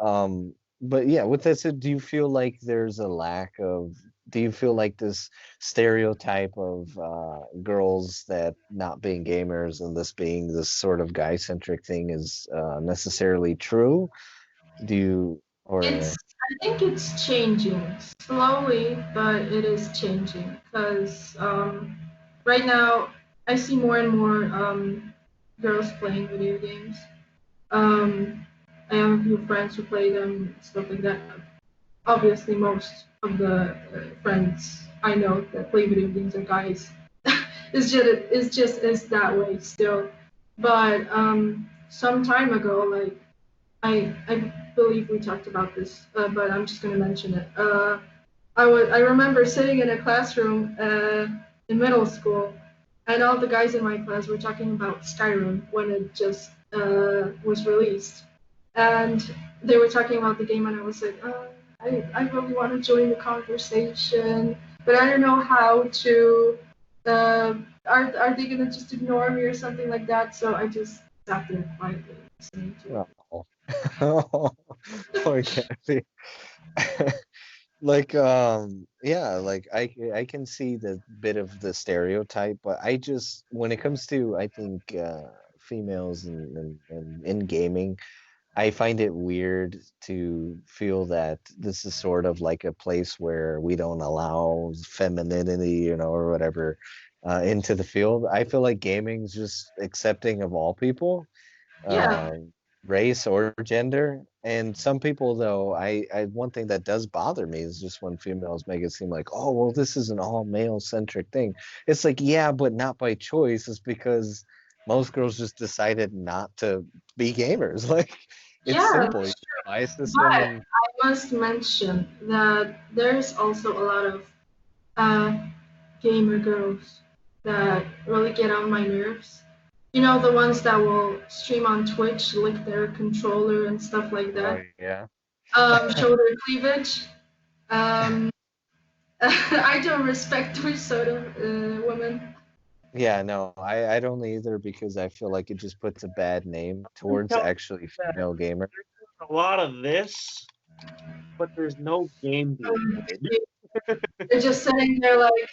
but yeah, with that said, do you feel like there's a lack of, do you feel like this stereotype of girls that not being gamers and this being this sort of guy centric thing is necessarily true? Do you, It's or I think it's changing slowly, but it is changing because right now I see more and more girls playing video games. Um, I have a few friends who play them, stuff like that. Obviously, most of the friends I know that play video games are guys. It's just that way still. But some time ago, like I believe we talked about this, but I'm just gonna mention it. I remember sitting in a classroom in middle school, and all the guys in my class were talking about Skyrim when it just was released, and they were talking about the game, and I was like, I really want to join the conversation, but I don't know how to. Uh, are they gonna just ignore me or something like that? So I just sat there quietly listening to it. Oh, poor Kathy. Like yeah, like I can see the bit of the stereotype, but I just when it comes to I think females and in gaming, I find it weird to feel that this is sort of like a place where we don't allow femininity, or whatever, into the field. I feel like gaming's just accepting of all people, Yeah, um, race or gender. And some people, though, I one thing that does bother me is just when females make it seem like, oh, well, this is an all male centric thing. It's like, yeah, but not by choice. It's because most girls just decided not to be gamers. Like, it's yeah, simple. You that's true. buy a system But and I must mention that there's also a lot of uh, gamer girls that really get on my nerves. You know, the ones that will stream on Twitch, lick their controller and stuff like oh that. yeah. Show their cleavage. Um, I don't respect those sort of women. Yeah, no, I don't either because I feel like it just puts a bad name I'm towards telling actually you that female gamer. there's a lot of this, but there's no game being Um, played. they're just sitting there like,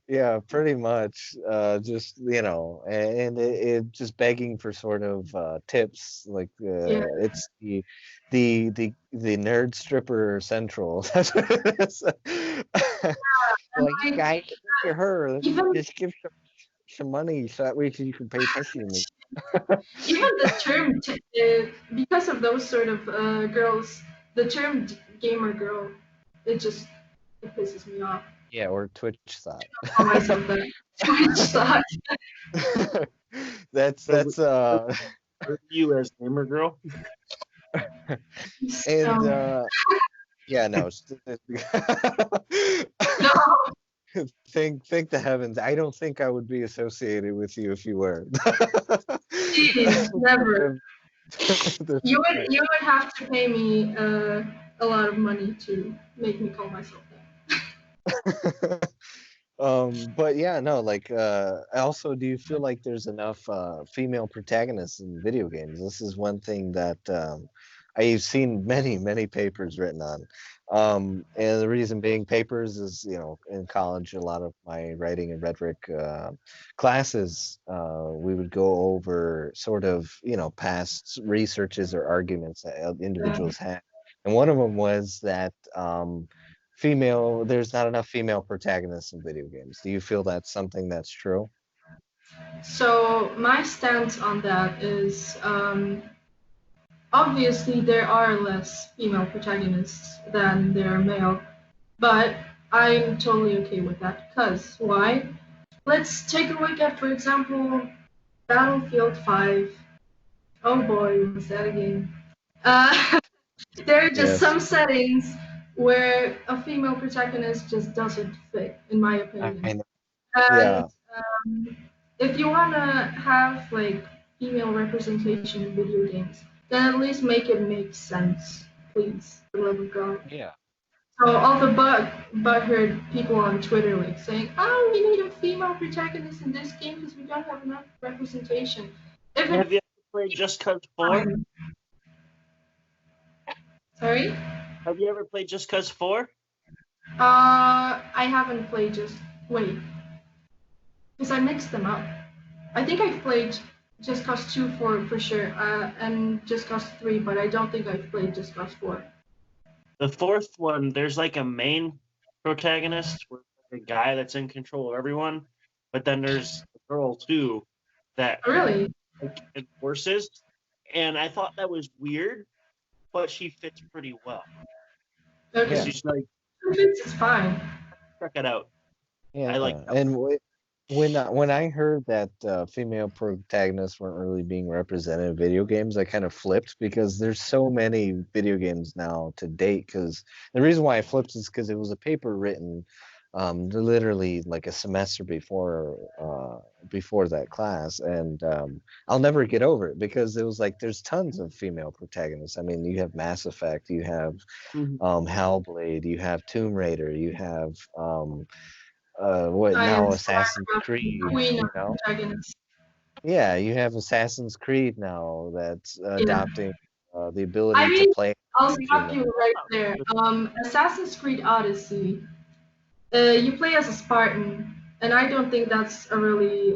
Yeah, pretty much. Just and it just begging for sort of tips. Like yeah, it's the nerd stripper central. That's what it is. and Like, like guys, look at her. Let me even just give some money so that way you can pay attention to me. even the term because of those sort of girls, the term gamer girl, it just it pisses me off. Yeah, or Twitch thought. Call myself that. Twitch thought. So, That's for you as gamer girl, and So, yeah, no. no, Thank the heavens. I don't think I would be associated with you if you were. please, never. That's You would have to pay me a lot of money to make me call myself that. but yeah, no, like also do you feel like there's enough female protagonists in video games? This is one thing that I've seen many papers written on. And the reason being papers is, in college, a lot of my writing and rhetoric classes, we would go over sort of, past researches or arguments that Yeah. individuals had. And one of them was that there's not enough female protagonists in video games. Do you feel that's something that's true? So my stance on that is obviously there are less female protagonists than there are male, but I'm totally okay with that. Because why? Let's take a look at, for example, Battlefield 5. Oh boy, was that a game? Uh, there are just Yes. some settings where a female protagonist just doesn't fit, in my opinion. I know. And Yeah. if you wanna have like female representation in video games, then at least make it make sense, please, for the love of God. Yeah. So all the butthurt people on Twitter like saying, "Oh, we need a female protagonist in this game because we don't have enough representation." If have it's you ever played Just Cause 4? fine. Sorry, Have you ever played Just Cause 4? I haven't played just wait, because I mixed them up. I think I've played Just Cause 2 for sure, and Just Cause 3, but I don't think I've played Just Cause 4. The fourth one, there's like a main protagonist, where a guy that's in control of everyone, but then there's a girl too, that Really? like enforces, and I thought that was weird, but she fits pretty well. Okay. Yeah. She's like, It's fine. check it out. Yeah, I like that. and when I heard that female protagonists weren't really being represented in video games, I kind of flipped because there's so many video games now to date. Because the reason why I flipped is because it was a paper written literally like a semester before that class, and I'll never get over it because it was like there's tons of female protagonists. I mean, you have Mass Effect, you have Mhm. Hellblade, you have Tomb Raider, you have what I now am Assassin's sorry, Creed, Queen you of know? Protagonists. Yeah, you have Assassin's Creed now that's Yeah. adopting the I ability to mean, play I'll as a stop female. you right there. Assassin's Creed Odyssey. You play as a Spartan, and I don't think that's a really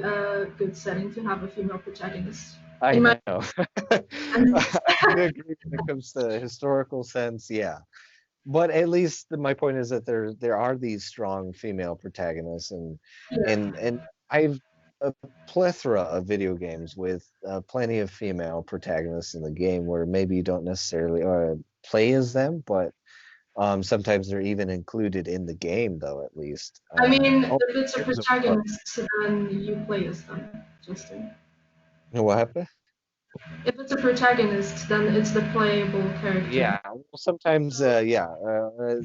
good setting to have a female protagonist. I In my know. opinion. I would agree when it comes to historical sense, yeah. But at least my point is that there are these strong female protagonists, and I've a plethora of video games with plenty of female protagonists in the game where maybe you don't necessarily play as them, but sometimes they're even included in the game, though, at least. I mean, Oh, if it's a there's a play. protagonist, then you play as them, Justin. What happened? If it's a protagonist, then it's the playable character. Yeah, well, sometimes,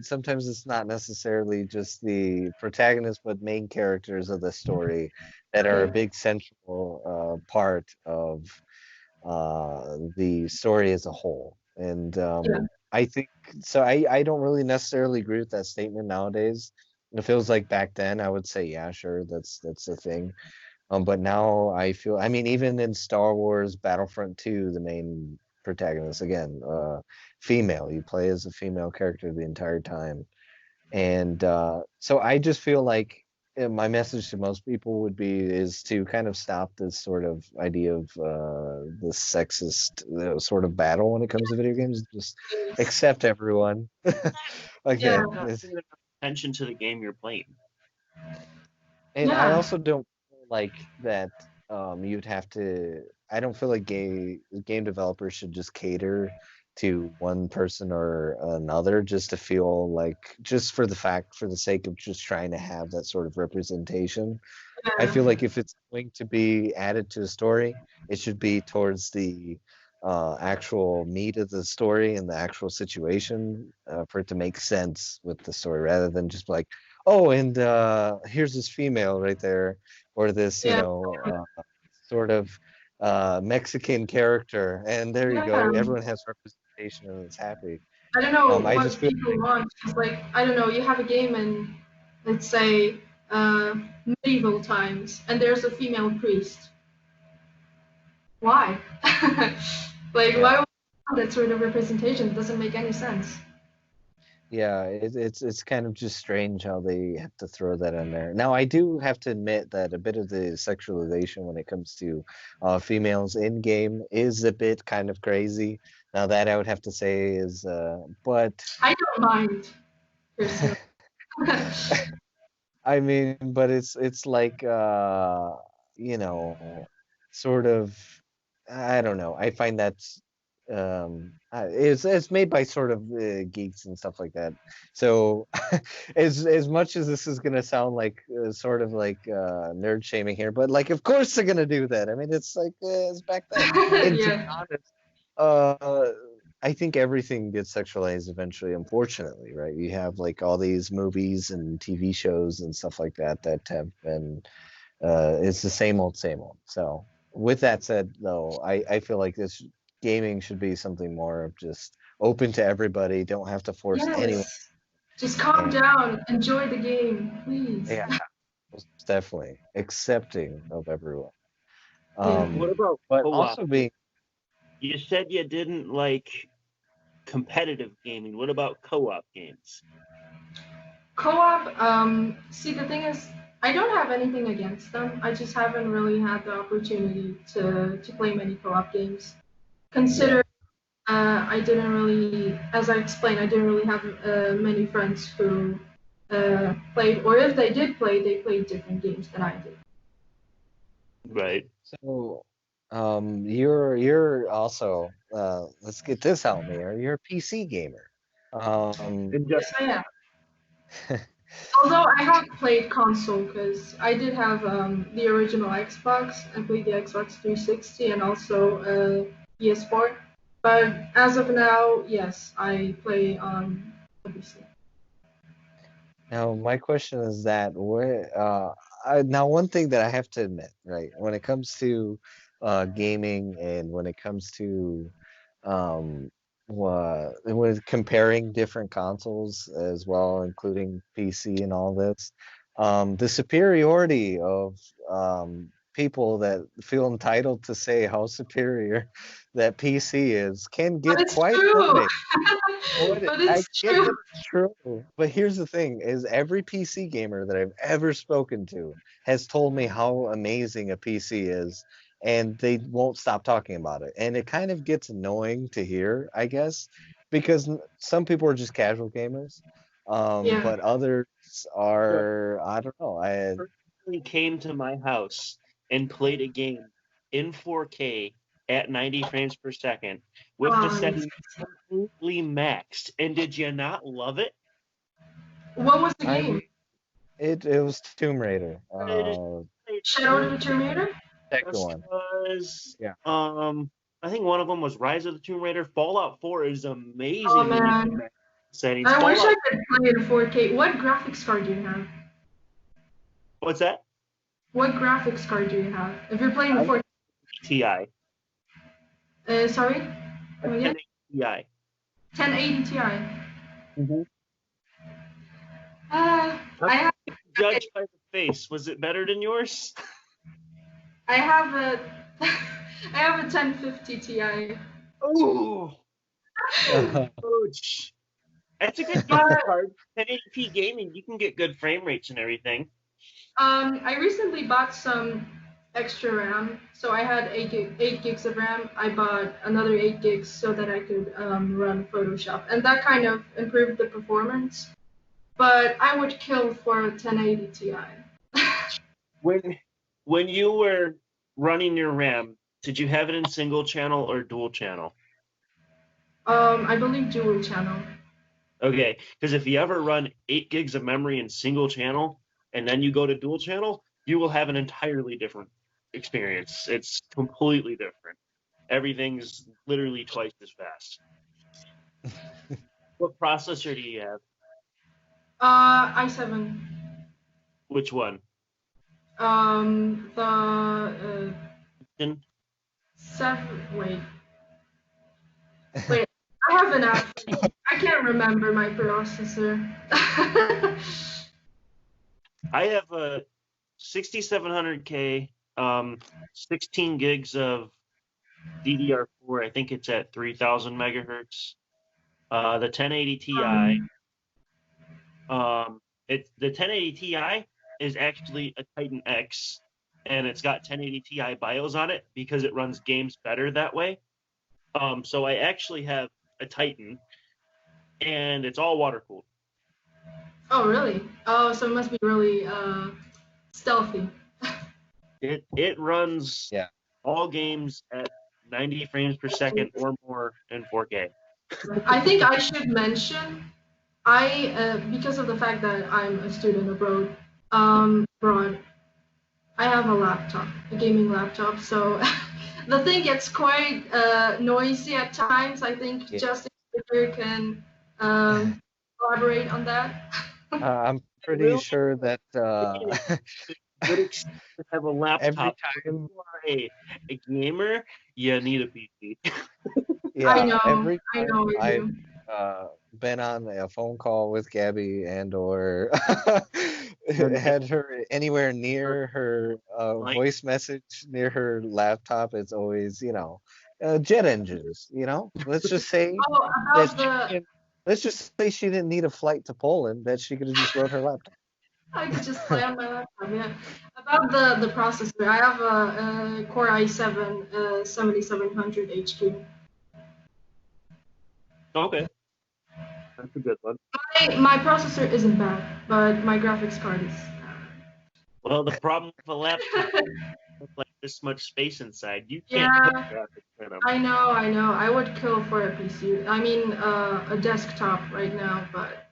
sometimes it's not necessarily just the protagonist, but main characters of the story that are a Yeah. big central part of the story as a whole. And Yeah. I think so. I don't really necessarily agree with that statement nowadays. It feels like back then I would say, yeah, sure, that's a thing. But now I feel, I mean, even in Star Wars Battlefront 2, the main protagonist, again, female, you play as a female character the entire time. And so I just feel like my message to most people would be is to kind of stop this sort of idea of the sexist sort of battle when it comes to video games. Just accept everyone. Yeah. Again, Not paying enough attention to the game you're playing. and I Yeah. also don't feel like that you'd have to. I don't feel like game developers should just cater to one person or another just to feel like just for the sake of just trying to have that sort of representation. I feel like if it's going to be added to a story, it should be towards the actual meat of the story and the actual situation for it to make sense with the story rather than just like, oh, and here's this female right there, or this, Yeah. sort of Mexican character, and there you go. Yeah. Everyone has representation and it's happy. I don't know I what just feel people want. It's like, I don't know, you have a game in, let's say, medieval times, and there's a female priest. Why? Like, Yeah. why would you have that sort of representation? It doesn't make any sense. Yeah, it's kind of just strange how they have to throw that in there. Now, I do have to admit that a bit of the sexualization when it comes to females in game is a bit kind of crazy. Now, that I would have to say is, but I don't mind, personally. I mean, but it's like sort of, I don't know. I find that's it's made by sort of geeks and stuff like that. So as much as this is gonna sound like sort of like nerd shaming here, but like of course they're gonna do that. I mean, it's like it's back then. And to be Yeah. honest, I think everything gets sexualized eventually, unfortunately, right? You have like all these movies and TV shows and stuff like that that have been it's the same old, same old. So with that said, though, I feel like this gaming should be something more of just open to everybody. Don't have to force anyone. Yes. Just calm Yeah. down. Enjoy the game, please. Yeah, most definitely accepting of everyone. Yeah. What about But co-op? also being You said you didn't like competitive gaming. What about co-op games? Co-op, see, the thing is, I don't have anything against them. I just haven't really had the opportunity to play many co-op games. Consider I didn't really, as I explained, I didn't really have many friends who played, or if they did play, they played different games than I did. Right. So, you're also let's get this out there. You're a PC gamer. Um, And Yes, I am. Although I have played console because I did have the original Xbox. I played the Xbox 360 and also PS4. But as of now, yes, I play on the PC. Now, my question is that now one thing that I have to admit, right, when it comes to gaming and when it comes to um when comparing different consoles as well, including PC and all this, the superiority of people that feel entitled to say how superior that PC is can But get it's quite true. annoying. But I it's get true. that it's true, but here's the thing: is every PC gamer that I've ever spoken to has told me how amazing a PC is, and they won't stop talking about it. And it kind of gets annoying to hear, I guess, because some people are just casual gamers, Yeah. but others so are, I don't know. personally came to my house and played a game in 4K at 90 frames per second with the Um, settings completely maxed. And did you not love it? what was the I game? mean, it was Tomb Raider, It Shadow of the Tomb Raider? second just one. was Yeah. I think one of them was Rise of the Tomb Raider. Fallout 4 is Oh amazing when you man, max settings. I wish I Fallout, could play in 4K. What graphics card do you have? what's that? What graphics card do you have? If you're playing I 4K, TI. sorry, A come again? 1080 Ti. 1080 Ti. Mm-hmm. How I have can you judge by the face? Was it better than yours? I have a I have a 1050 Ti. Oh, ouch. That's a good But game card. 1080p gaming, you can get good frame rates and everything. I recently bought some extra RAM, so I had 8 gigs of RAM. I bought another 8 gigs so that I could run Photoshop, and that kind of improved the performance. But I would kill for a 1080 Ti. When you were running your RAM, did you have it in single channel or dual channel? I believe dual channel. Okay, because if you ever run 8 gigs of memory in single channel and then you go to dual channel, you will have an entirely different experience. It's completely different. Everything's literally twice as fast. What processor do you have? i7. Which one? The In- 7. Wait. I have an app. I can't remember my processor. I have a 6700K, 16 gigs of DDR4. I think it's at 3000 megahertz. The 1080 Ti. The 1080 Ti is actually a Titan X, and it's got 1080 Ti BIOS on it because it runs games better that way. So I actually have a Titan, and it's all water cooled. Oh, really? Oh, so it must be really stealthy. It runs Yeah. all games at 90 frames per second or more in 4K. I think I should mention because of the fact that I'm a student abroad, I have a laptop, a gaming laptop, so the thing gets quite noisy at times. I think Yeah. Justin Bieber can elaborate on that. I'm pretty Really? sure that Good excuse to have a every laptop. If time, you are a gamer, you need a PC. yeah, every I time know I I've do. been on a phone call with Gabby and or had her anywhere near her Like, voice message near her laptop, it's always, jet engines, Let's just say Oh, that about the let's just say she didn't need a flight to Poland, that she could have just rode her laptop. I could just play on my laptop. Yeah. About the processor, I have a Core i7 7700 HQ. okay, that's a good one. My processor isn't bad, but my graphics card is. Well, the problem with a laptop like this much space inside. You can't put Yeah, graphics in them. I know. I would kill for a PC. I mean, a desktop right now, but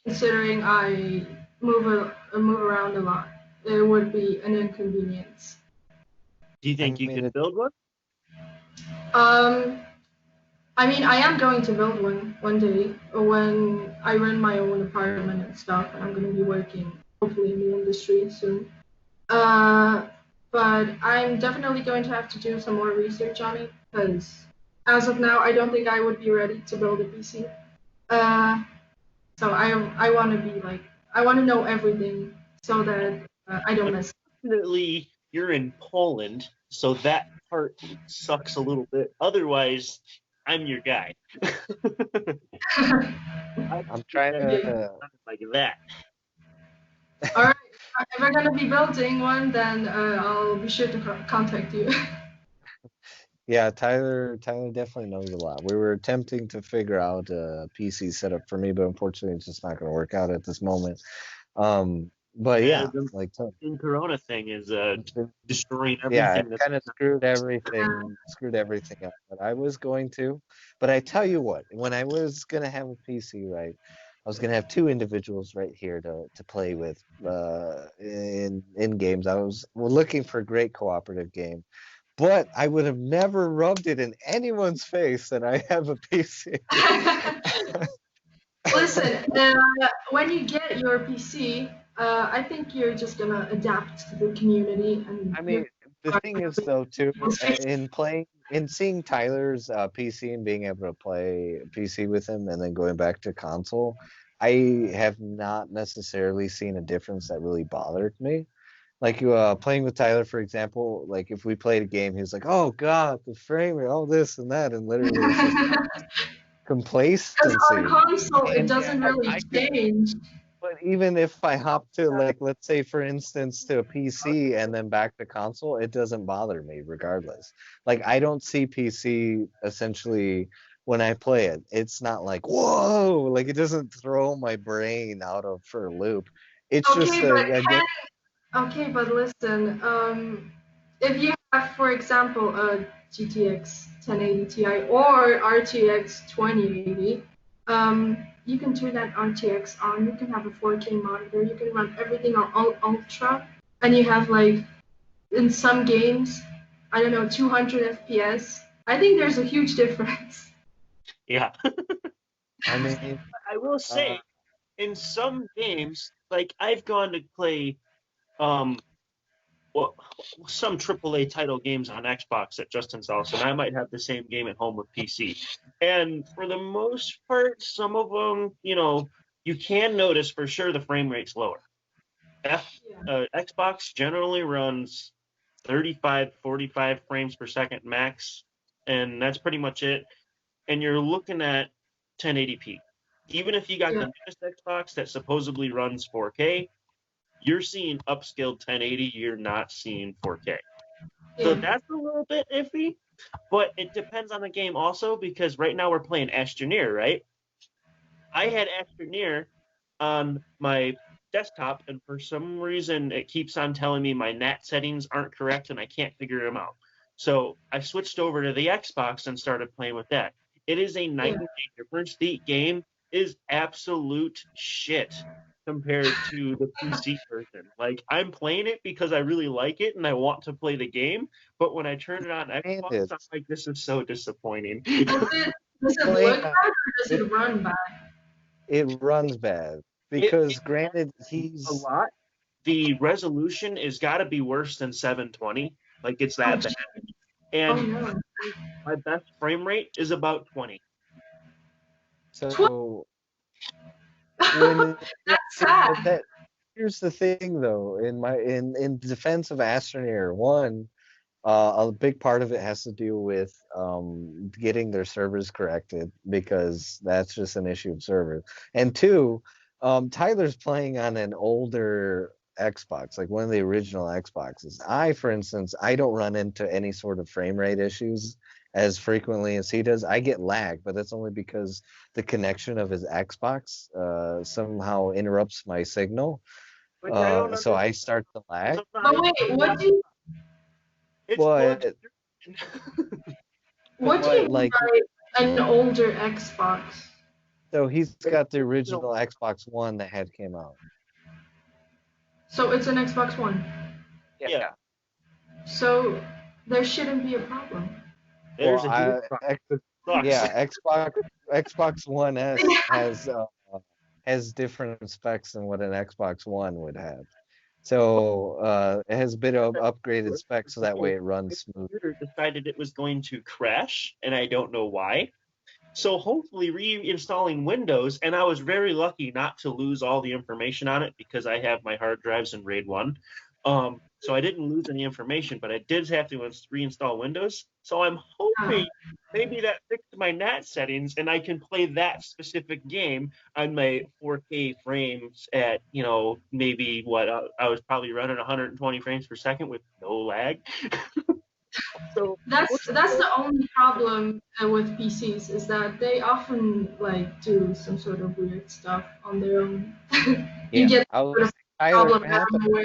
considering I move around a lot, it would be an inconvenience. Do you think I you mean, could build one? Um, I mean, I am going to build one day when I rent my own apartment and stuff, and I'm going to be working hopefully in the industry soon. Uh, but I'm definitely going to have to do some more research on it because as of now, I don't think I would be ready to build a PC. Uh, so I want to be like I want to know everything so that I don't mess. Unfortunately, you're in Poland, so that part sucks a little bit. Otherwise, I'm your guy. I'm trying to. Like that. All right, if we're gonna be building one, then I'll be sure to contact you. Yeah, Tyler definitely knows a lot. We were attempting to figure out a PC setup for me, but unfortunately, it's just not going to work out at this moment. But yeah, The like Corona thing is destroying yeah, everything. it That's kind of screwed everything up. But I was going to. But I tell you what, when I was gonna have a PC, right, I was gonna have two individuals right here to play with in games. I was looking for a great cooperative game. But I would have never rubbed it in anyone's face that I have a PC. Listen, when you get your PC, I think you're just gonna adapt to the community and I mean, the thing is though too, in seeing Tyler's PC and being able to play PC with him and then going back to console, I have not necessarily seen a difference that really bothered me. Like playing with Tyler, for example, like if we played a game, he was like, "Oh God, the frame rate, all this and that," and literally it's just because complacency. on console it And doesn't really change. but even if I hop to like, let's say for instance, to a PC and then back to console, it doesn't bother me regardless. Like I don't see PC essentially when I play it. It's not like whoa, like it doesn't throw my brain out of for a loop. It's just Okay, but a game. okay, but listen, if you have, for example, a GTX 1080 Ti or RTX 2080, you can turn that RTX on. You can have a 4K monitor. You can run everything on ultra, and you have like in some games, I don't know, 200 FPS. I think there's a huge difference. Yeah. I mean, I will say, in some games, like I've gone to play well, some AAA title games on Xbox that Justin sells, and I might have the same game at home with PC. And for the most part, some of them, you can notice for sure the frame rate's lower. Xbox generally runs 35, 45 frames per second max, and that's pretty much it. And you're looking at 1080p. Even if you got the newest Xbox that supposedly runs 4K, you're seeing upscaled 1080, you're not seeing 4K. So that's a little bit iffy, but it depends on the game also, because right now we're playing Astroneer, right? I had Astroneer on my desktop, and for some reason it keeps on telling me my NAT settings aren't correct and I can't figure them out. So I switched over to the Xbox and started playing with that. It is a night and day difference. The game is absolute shit compared to the PC version. Like, I'm playing it because I really like it and I want to play the game, but when I turn it on Xbox, I'm like, this is so disappointing. Does it look bad or does it run bad? It runs bad because granted he's a lot. The resolution is got to be worse than 720. Like, it's that bad. And my best frame rate is about 20. So when that's sad. Here's the thing though, in defense of Astroneer, one, a big part of it has to do with getting their servers corrected because that's just an issue of servers. And two, Tyler's playing on an older Xbox, like one of the original Xboxes. For instance, I don't run into any sort of frame rate issues as frequently as he does. I get lag, but that's only because the connection of his Xbox somehow interrupts my signal. So I start to lag. But wait, what do you... It's But What do you mean like, by an older Xbox? so he's got the original Xbox One that had came out. So it's an Xbox One. Yeah. So there shouldn't be a problem. There's Well, a huge problem. yeah, Xbox One S has different specs than what an Xbox One would have. So it has a bit of upgraded specs so that way it runs smooth. The computer decided it was going to crash, and I don't know why. So hopefully reinstalling Windows, and I was very lucky not to lose all the information on it because I have my hard drives in RAID 1. So I didn't lose any information, but I did have to reinstall Windows. So I'm hoping maybe that fixed my NAT settings and I can play that specific game on my 4K frames at, maybe I was probably running 120 frames per second with no lag. So that's the only problem with PCs is that they often do some sort of weird stuff on their own. You get sort of problem out of nowhere.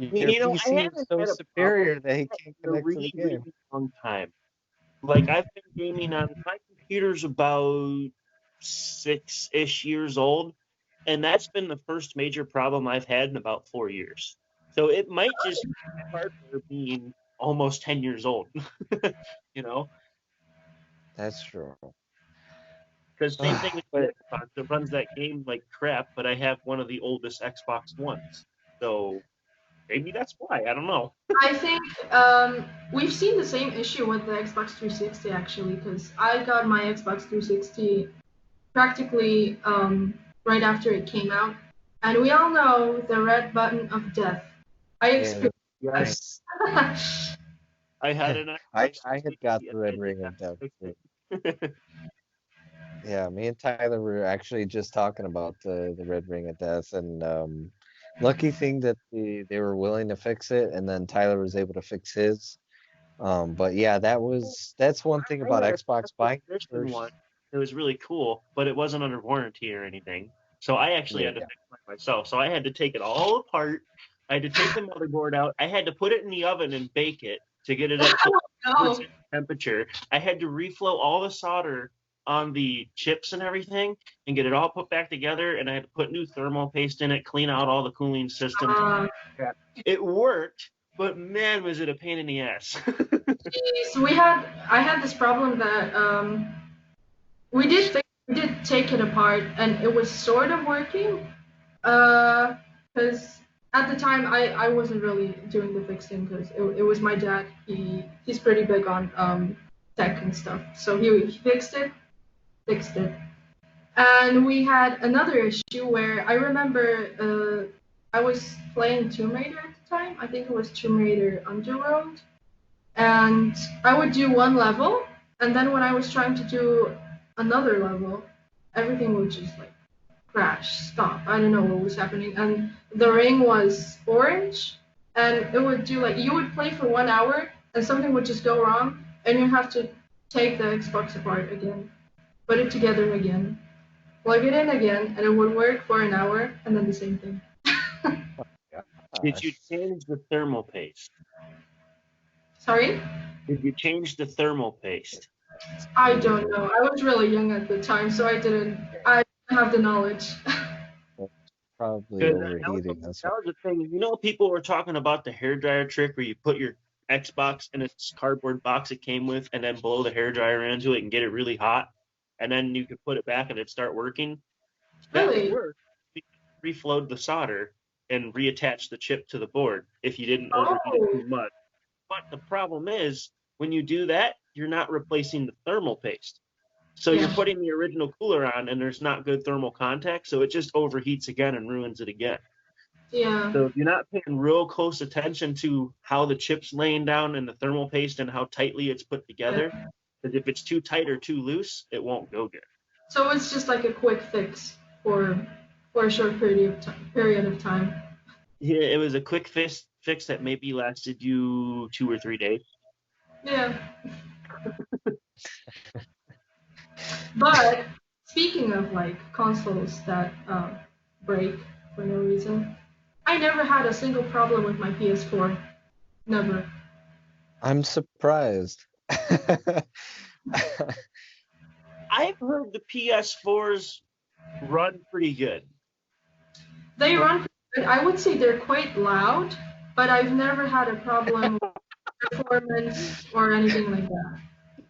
Your PC is so superior that he can't connect to the game. Really long time. I've been gaming on my computer's about 6-ish years old, and that's been the first major problem I've had in about 4 years. So it might just be hardware being almost 10 years old. That's true. Because same thing with the Xbox, it runs that game like crap, but I have one of the oldest Xbox Ones. So maybe that's why. I don't know. I think we've seen the same issue with the Xbox 360 actually, because I got my Xbox 360 practically right after it came out, and we all know the red button of death. I experienced yes. I had an I had got the red ring of death. Yeah, me and Tyler were actually just talking about the red ring of death, and lucky thing that they were willing to fix it, and then Tyler was able to fix his. But yeah, that's one thing about Xbox buying one. It was really cool, but it wasn't under warranty or anything. So I actually had to fix it myself. So I had to take it all apart. I had to take the motherboard out. I had to put it in the oven and bake it to get it up to temperature. I had to reflow all the solder on the chips and everything and get it all put back together, and I had to put new thermal paste in it, clean out all the cooling systems. It worked, but man, was it a pain in the ass. So I had this problem that we did take it apart, and it was sort of working, because at the time I wasn't really doing the fixing because it was my dad. He's pretty big on tech and stuff, so he fixed it. And we had another issue where I remember I was playing Tomb Raider at the time. I think it was Tomb Raider Underworld. And I would do one level, and then when I was trying to do another level, everything would just crash, stop. I don't know what was happening. And the ring was orange, and it would do you would play for 1 hour, and something would just go wrong, and you have to take the Xbox apart again. Put it together again, plug it in again, and it would work for an hour, and then the same thing. Did you change the thermal paste? Sorry? Did you change the thermal paste? I don't know. I was really young at the time, so I didn't have the knowledge. Probably overheating. That was the thing. People were talking about the hairdryer trick where you put your Xbox in its cardboard box it came with and then blow the hairdryer into it and get it really hot. And then you could put it back and it'd start working. Really? That would work. You could reflow the solder and reattach the chip to the board if you didn't overheat it too much. But the problem is, when you do that, you're not replacing the thermal paste. So you're putting the original cooler on and there's not good thermal contact, so it just overheats again and ruins it again. Yeah. So if you're not paying real close attention to how the chip's laying down in the thermal paste and how tightly it's put together, because if it's too tight or too loose, it won't go good. So it's just a quick fix for a short period of time. Yeah, it was a quick fix that maybe lasted you 2 or 3 days. Yeah. But speaking of consoles that break for no reason, I never had a single problem with my PS4. Never. I'm surprised. I've heard the PS4s run pretty good. They run pretty good. I would say they're quite loud, but I've never had a problem with performance or anything like that.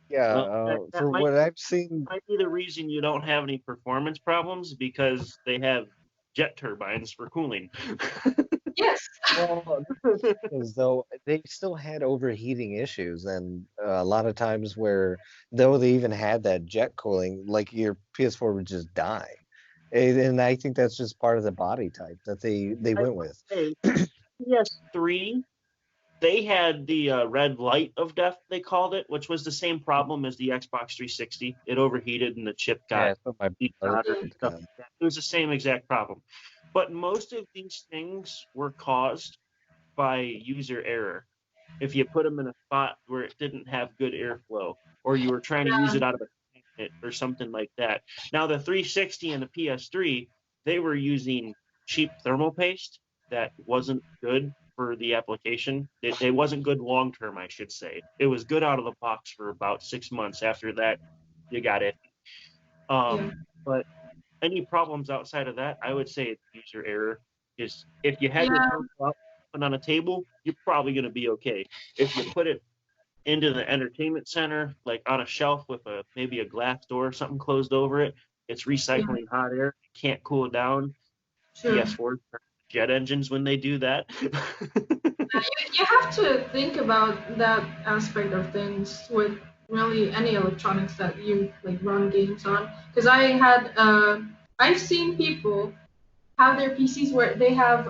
Yeah, That for what I've seen, might be the reason you don't have any performance problems, because they have jet turbines for cooling. Yes. well, is though they still had overheating issues, and a lot of times where though they even had that jet cooling, like your PS4 would just die. And I think that's just part of the body type that they I went would with. say PS3, they had the red light of death, they called it, which was the same problem as the Xbox 360. It overheated and the chip Yeah, got that's what my brother desoldered and stuff got. like that. It was the same exact problem. But most of these things were caused by user error. If you put them in a spot where it didn't have good airflow, or you were trying to use it out of a magnet or something like that. Now, the 360 and the PS3, they were using cheap thermal paste that wasn't good for the application. It wasn't good long term, I should say. It was good out of the box for about 6 months. After that, you got it. Yeah. But any problems outside of that, I would say it's user error. Is if you had your Yeah. console out and on a table, you're probably going to be okay. If you put it into the entertainment center, like on a shelf with maybe a glass door or something closed over it, it's Yeah. recycling hot air. Can't cool it down. True. PS4 jet engines when they do that. You have to think about that aspect of things with really any electronics that you like run games on. Because I've seen people have their PCs where they have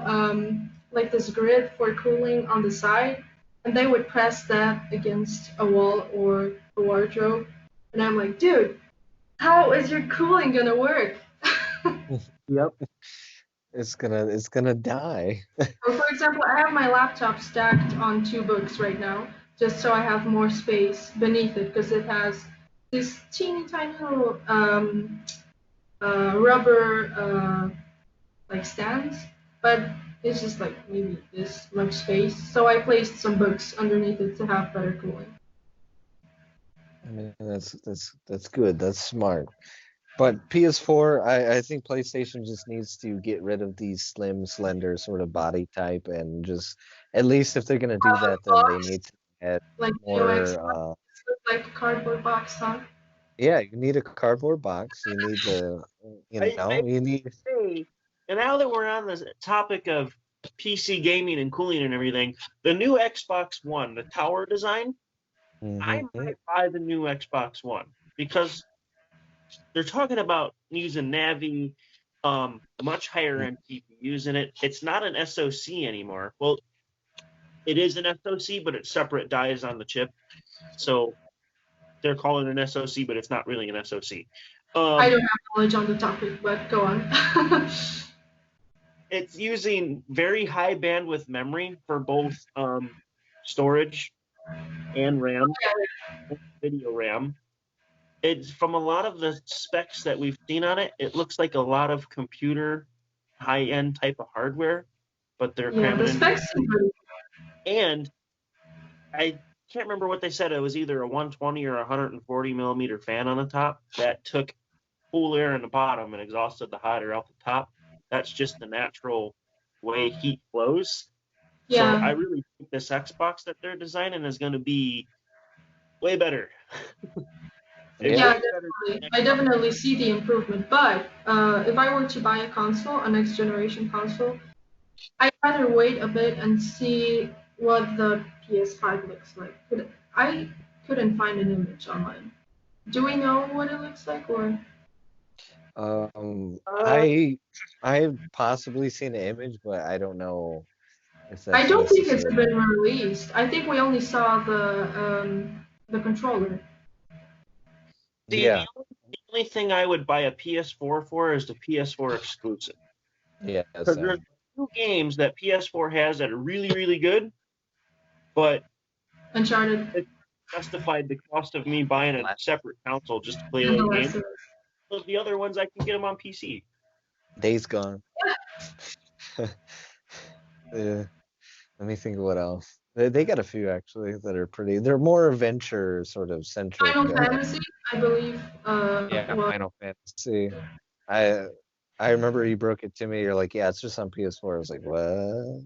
like this grid for cooling on the side, and they would press that against a wall or a wardrobe, and I'm like, dude, how is your cooling gonna work? Yep. It's gonna die. Or for example, I have my laptop stacked on two books right now, just so I have more space beneath it, because it has this teeny tiny little rubber like stands, but it's just like maybe this much space. So I placed some books underneath it to have better cooling. I mean, that's good. That's smart. But PS4, I think PlayStation just needs to get rid of these slim, slender sort of body type, and just at least if they're gonna do that, then they Box, need to add like new more. Xbox, like a cardboard box, huh? Yeah, you need a cardboard box. You need I you need. say, and now that we're on this topic of PC gaming and cooling and everything, the new Xbox One, the tower design, I Mhm. might buy the new Xbox One, because they're talking about using Navi, much higher end GPUs in it. It's not an SoC anymore. Well, it is an SoC, but it's separate dies on the chip. So they're calling it an SoC, but it's not really an SoC. I don't have knowledge on the topic, but go on. It's using very high bandwidth memory for both storage and RAM, video RAM. It's from a lot of the specs that we've seen on it. It looks like a lot of computer high end type of hardware, but they're Yeah, the cramming in. specs seem pretty. And I can't remember what they said. It was either a 120 or 140 millimeter fan on the top that took cool air in the bottom and exhausted the hot air out the top. That's just the natural way heat flows. So I Yeah, really think this Xbox that they're designing is going to be way better. It Yeah. yeah, way better than definitely. I definitely see the improvement. But if I were to buy a console, a next generation console, I'd rather wait a bit and see what the PS5 looks like. I couldn't find an image online. Do we know what it looks like, or? Uh, I've possibly seen an image, but I don't know if I that's don't think it's necessary. been released. I think we only saw the controller. the Yeah, only thing I would buy a PS4 for is the PS4 exclusive. yeah, Because there's same. two games that PS4 has that are really, really good, but Uncharted it justified the cost of me buying a separate console just to play and The those Last games. of Us. But the other ones, I can get them on PC. Days Gone. Yeah. Let me think of what else. They got a few actually that are pretty. They're more adventure sort of centric. Final Fantasy, I believe. Yeah, Was Final Fantasy. I I remember you broke it to me. You're like, yeah, it's just on PS4. I was like, what?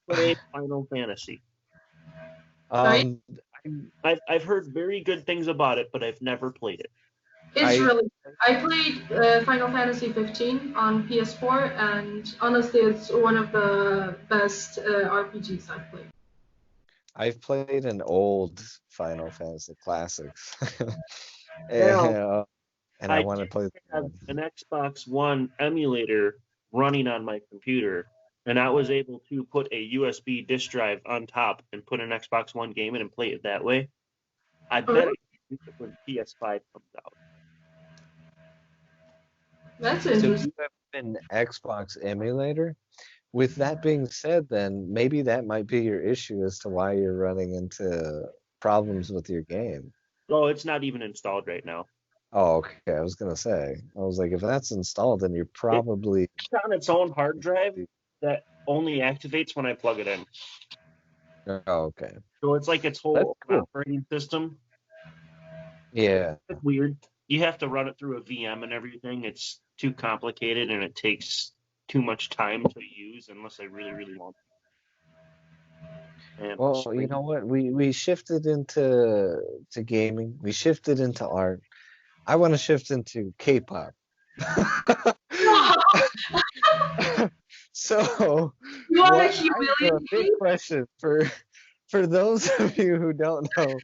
Play Final Fantasy. Right? um, I've heard very good things about it, but I've never played it. It's I- really. I played Final Fantasy 15 on PS4, and honestly, it's one of the best RPGs I've played. I've played an old Final Fantasy classics, Now, and I I want to did play. have an Xbox One emulator running on my computer, and I was able to put a USB disk drive on top and put an Xbox One game in and play it that way. I bet I can do it when PS5 comes out. That's So interesting. you have an Xbox emulator. With that being said, then maybe that might be your issue as to why you're running into problems with your game. Oh, it's not even installed right now. Oh, okay. I was gonna say, I was like, if that's installed, then you're probably. It's on its own hard drive that only activates when I plug it in. Oh, okay. So it's like its whole That's cool. operating system. Yeah. It's weird. You have to run it through a VM and everything. It's too complicated and it takes too much time to use unless I really, really want to. And Well, you know what? We shifted into gaming. We shifted into art. I want to shift into K-pop. So, You want what to I have a humiliate big me? question for those of you who don't know,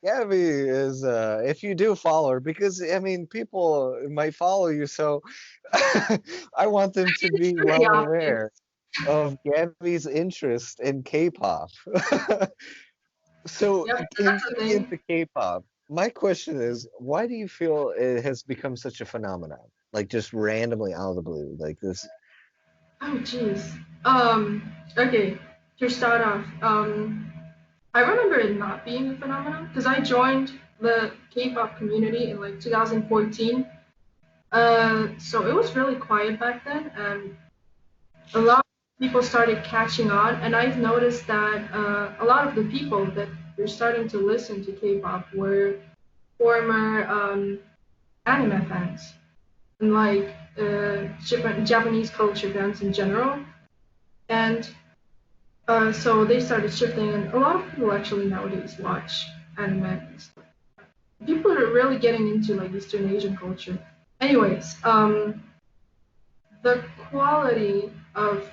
Gabby is if you do follow her, because I mean people might follow you, so I want them to be It's really well obvious. aware of Gabby's interest in K-pop. So Yep, in that's the getting thing. into K-pop, my question is, why do you feel it has become such a phenomenon? Like just randomly out of the blue, like this. Oh, jeez. Okay, to start off, I remember it not being a phenomenon because I joined the K-pop community in like 2014. So it was really quiet back then, and a lot of people started catching on. And I've noticed that a lot of the people that were starting to listen to K-pop were former anime fans and like Japanese culture fans in general. And so they started shifting, and a lot of people actually nowadays watch anime and stuff. People are really getting into like Eastern Asian culture. Anyways, the quality of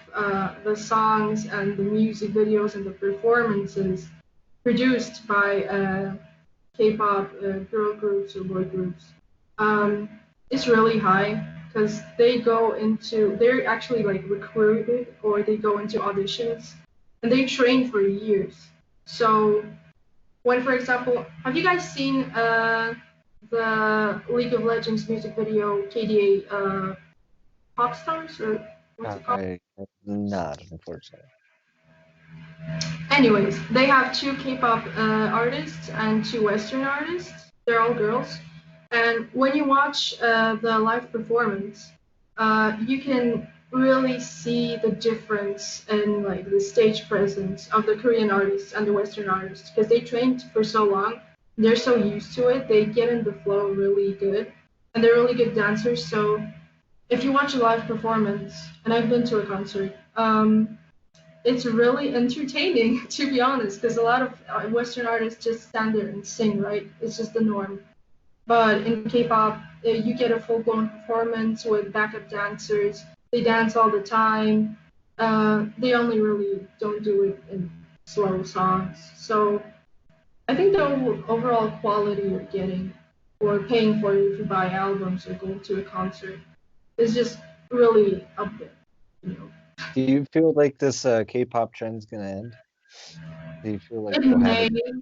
the songs and the music videos and the performances produced by K-pop girl groups or boy groups is really high because they're actually like recruited or they go into auditions and they train for years. So when, for example, have you guys seen the League of Legends music video KDA Pop Stars or what's it called? I not unfortunately. Anyways, they have two K-pop artists and two Western artists. They're all girls. And when you watch the live performance, you can really see the difference in like the stage presence of the Korean artists and the Western artists because they trained for so long. They're so used to it. They get in the flow really good, and they're really good dancers. So if you watch a live performance, and I've been to a concert, it's really entertaining to be honest, because a lot of Western artists just stand there and sing, right? It's just the norm. But in K-pop, you get a full-blown performance with backup dancers. They dance all the time. They only really don't do it in slow songs. So I think the overall quality you're getting or paying for if you buy albums or go to a concert is just really up there, you know. Do you feel like this K-pop trend's gonna end? Do you feel like It we'll have may, it?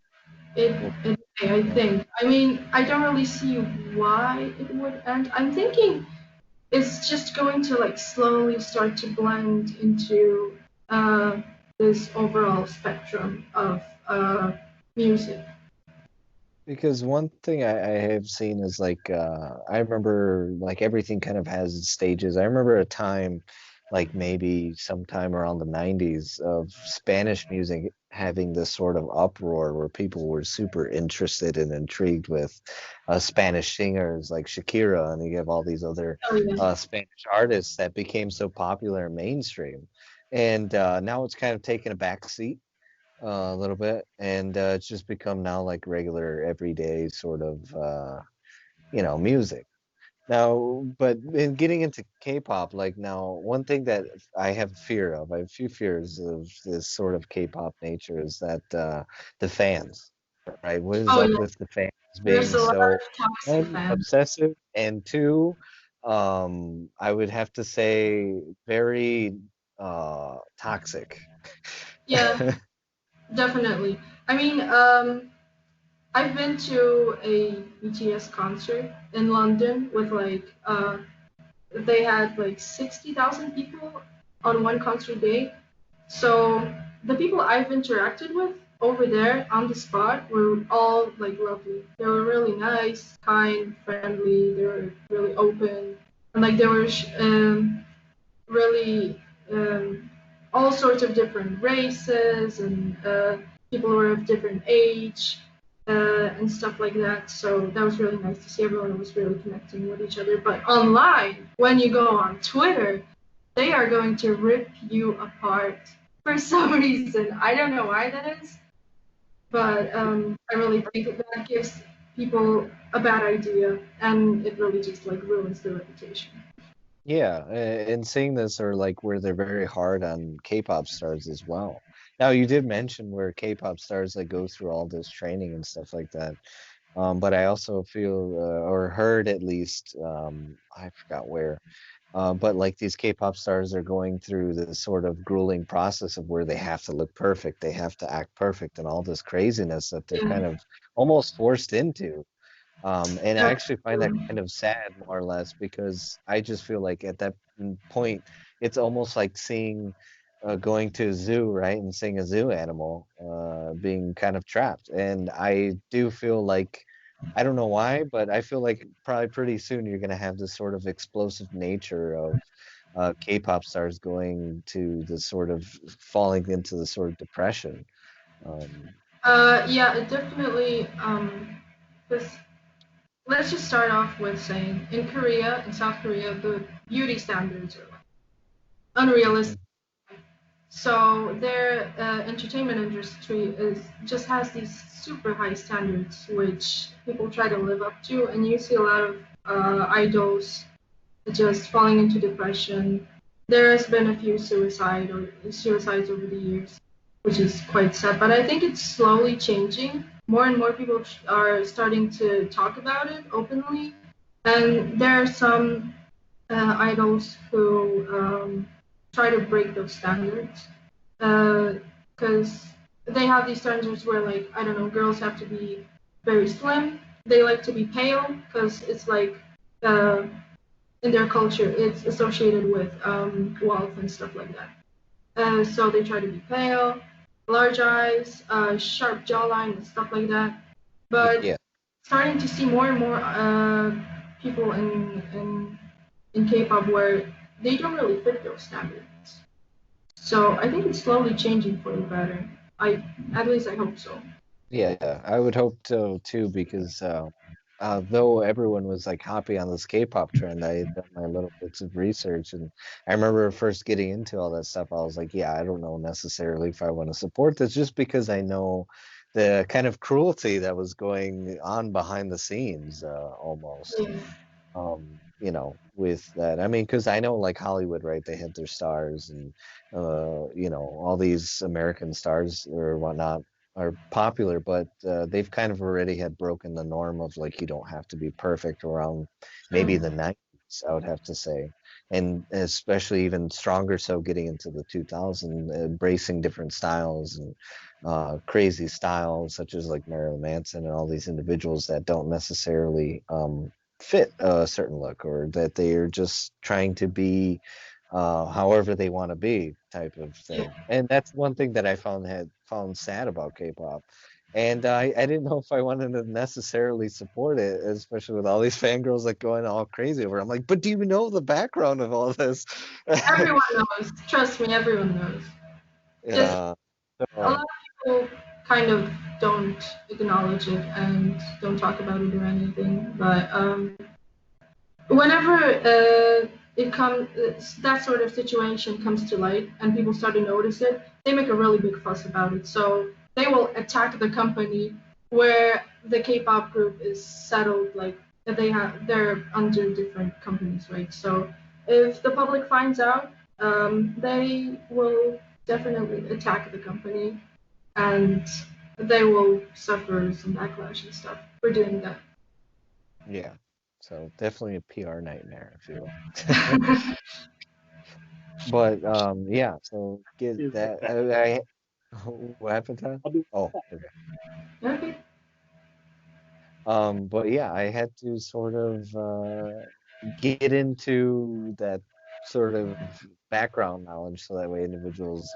it may, I think. I mean, I don't really see why it would end. I'm thinking it's just going to like slowly start to blend into this overall spectrum of music. Because one thing I have seen is like I remember like everything kind of has its stages. I remember a time like maybe sometime around the 90s, of Spanish music having this sort of uproar where people were super interested and intrigued with Spanish singers like Shakira, and you have all these other Oh yeah. Spanish artists that became so popular and mainstream. And now it's kind of taken a back seat a little bit, and it's just become now like regular everyday sort of music. Now, but in getting into K-pop, like now, one thing that I have fear of, I have a few fears of this sort of K-pop nature, is that the fans, right? What is Oh up yeah. with the fans There's being a lot so, of toxic one, fans. obsessive, and two, I would have to say very toxic. Yeah, definitely. I mean, I've been to a BTS concert in London with like they had like 60,000 people on one concert day. So the people I've interacted with over there on the spot were all like lovely. They were really nice, kind, friendly. They were really open, and like they were really all sorts of different races and people who were of different age and stuff like that. So that was really nice to see. Everyone was really connecting with each other. But online, when you go on Twitter, they are going to rip you apart for some reason. I don't know why that is, but I really think that gives people a bad idea, and it really just like ruins their reputation. Yeah, and seeing this, or like where they're very hard on K-pop stars as well. Now, you did mention where K-pop stars like go through all this training and stuff like that. But I also feel, or heard at least, I forgot where, but like these K-pop stars are going through this sort of grueling process of where they have to look perfect, they have to act perfect, and all this craziness that they're Yeah, kind of almost forced into. And I that's actually find that true. kind of sad, more or less, because I just feel like at that point, it's almost like seeing, going to a zoo, right, and seeing a zoo animal being kind of trapped. And I do feel like, I don't know why, but I feel like probably pretty soon you're going to have this sort of explosive nature of K-pop stars going to the sort of falling into the sort of depression. Um, Yeah, it definitely. This, let's just start off with saying in Korea, in South Korea, the beauty standards are like unrealistic. So their entertainment industry is just has these super high standards, which people try to live up to, and you see a lot of idols just falling into depression. There has been a few suicides over the years, which is quite sad. But I think it's slowly changing. More and more people are starting to talk about it openly, and there are some idols who try to break those standards because they have these standards where, like, I don't know, girls have to be very slim. They like to be pale because it's like uh, in their culture, it's associated with wealth and stuff like that. So they try to be pale, large eyes, sharp jawline, and stuff like that. But yeah. starting to see more and more people in K-pop where they don't really fit those standards. So I think it's slowly changing for the better. At least I hope so. Yeah, I would hope so too, because though everyone was like hopping on this K-pop trend, I had done my little bits of research, and I remember first getting into all that stuff. I was like, yeah, I don't know necessarily if I want to support this, just because I know the kind of cruelty that was going on behind the scenes, almost. Yeah. With that. I mean, because I know like Hollywood, right? They had their stars, and all these American stars or whatnot are popular, but they've kind of already had broken the norm of like you don't have to be perfect around maybe the 90s, I would have to say. And especially even stronger so getting into the 2000s, embracing different styles and crazy styles such as like Marilyn Manson and all these individuals that don't necessarily fit a certain look, or that they are just trying to be however they want to be type of Yeah. thing. And that's one thing that I found sad about K-pop, And I didn't know if I wanted to necessarily support it, especially with all these fangirls like going all crazy over it. I'm like, but do you know the background of all this? Everyone knows. Trust me, everyone knows. Just Yeah. a lot of people kind of don't acknowledge it and don't talk about it or anything. But whenever that sort of situation comes to light and people start to notice it, they make a really big fuss about it. So they will attack the company where the K-pop group is settled, like they're under different companies, right? So if the public finds out, they will definitely attack the company and they will suffer some backlash and stuff for doing that. Yeah. So definitely a PR nightmare, if you will. But yeah. So get Is that. that- What happened, Todd? I'll be Oh, okay. Okay. But yeah, I had to sort of get into that sort of background knowledge so that way individuals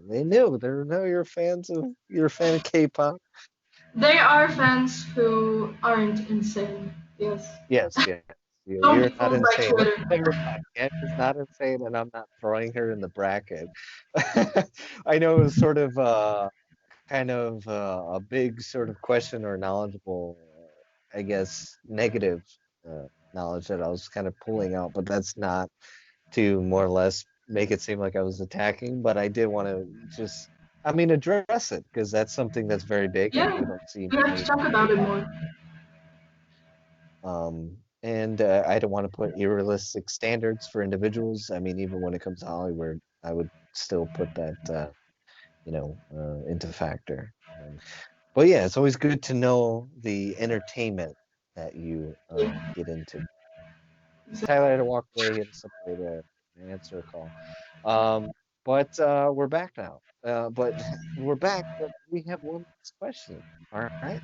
they know you're a fan of K-pop. They are fans who aren't insane. Yes. Yes, yes. Don't You're be not fooled by insane. Let's Twitter. clarify. Anna's not insane, and I'm not throwing her in the bracket. I know it was sort of kind of a big sort of question or knowledgeable, I guess, negative knowledge that I was kind of pulling out, but that's not to more or less make it seem like I was attacking, but I did want to just, I mean, address it because that's something that's very big and Yeah, we don't see we have to talk about it more. And I don't want to put unrealistic standards for individuals. I mean, even when it comes to Hollywood, I would still put that, into factor. But yeah, it's always good to know the entertainment that you get into. Tyler had to walk away and somebody to answer a call. But we're back now. But we're back, but we have one last question. All right.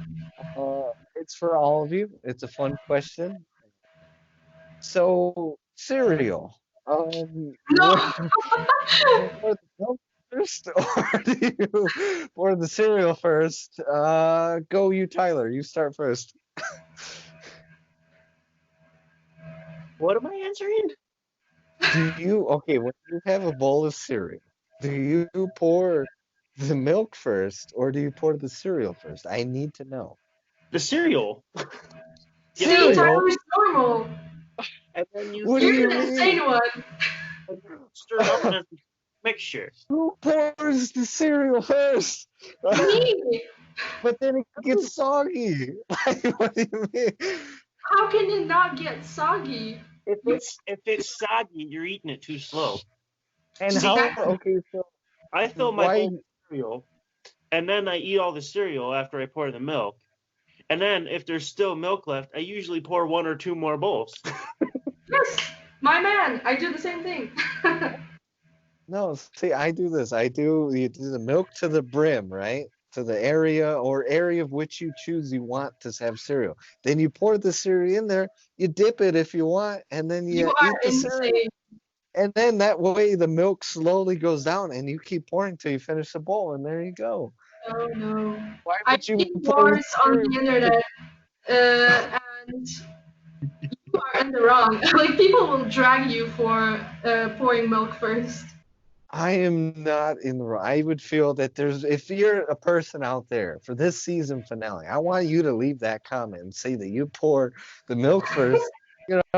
It's for all of you. It's a fun question. So, cereal. No. You pour the milk first, or do you pour the cereal first? Go you, Tyler. You start first. What am I answering? Okay, when you have a bowl of cereal, do you pour the milk first, or do you pour the cereal first? I need to know. The cereal. See, Cereal? Tyler's normal. And then you What do You're you the mean? insane one. stir it up in a mixture. Who pours the cereal first? Me. But then it gets soggy. What do you mean? How can it not get soggy? If it's soggy, you're eating it too slow. And See, how? that- Okay, so I fill my why? bowl with cereal, and then I eat all the cereal after I pour the milk. And then if there's still milk left, I usually pour one or two more bowls. Yes, my man. I do the same thing. No, see, I do this. You do the milk to the brim, right? To the area of which you choose you want to have cereal. Then you pour the cereal in there, you dip it if you want, and then you You eat are the cereal. insane. And then that way the milk slowly goes down and you keep pouring till you finish the bowl, and there you go. Oh no. Why I would you see pour the wars on the cereal? internet, and you are in the wrong. Like people will drag you for pouring milk first. I am not in the wrong. I would feel that if you're a person out there for this season finale, I want you to leave that comment and say that you pour the milk first.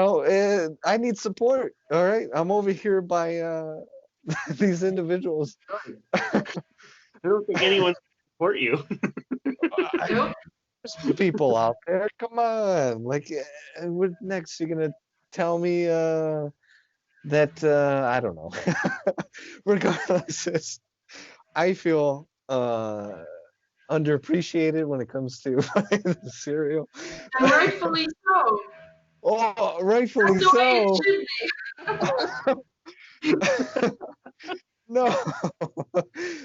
I need support. All right, I'm over here by these individuals. I don't think anyone can support you. Nope. There's people out there. Come on, like, what next? You're gonna tell me that I don't know. Regardless, I feel underappreciated when it comes to the cereal. And rightfully so. Oh, rightfully That's the way it so. should be. No,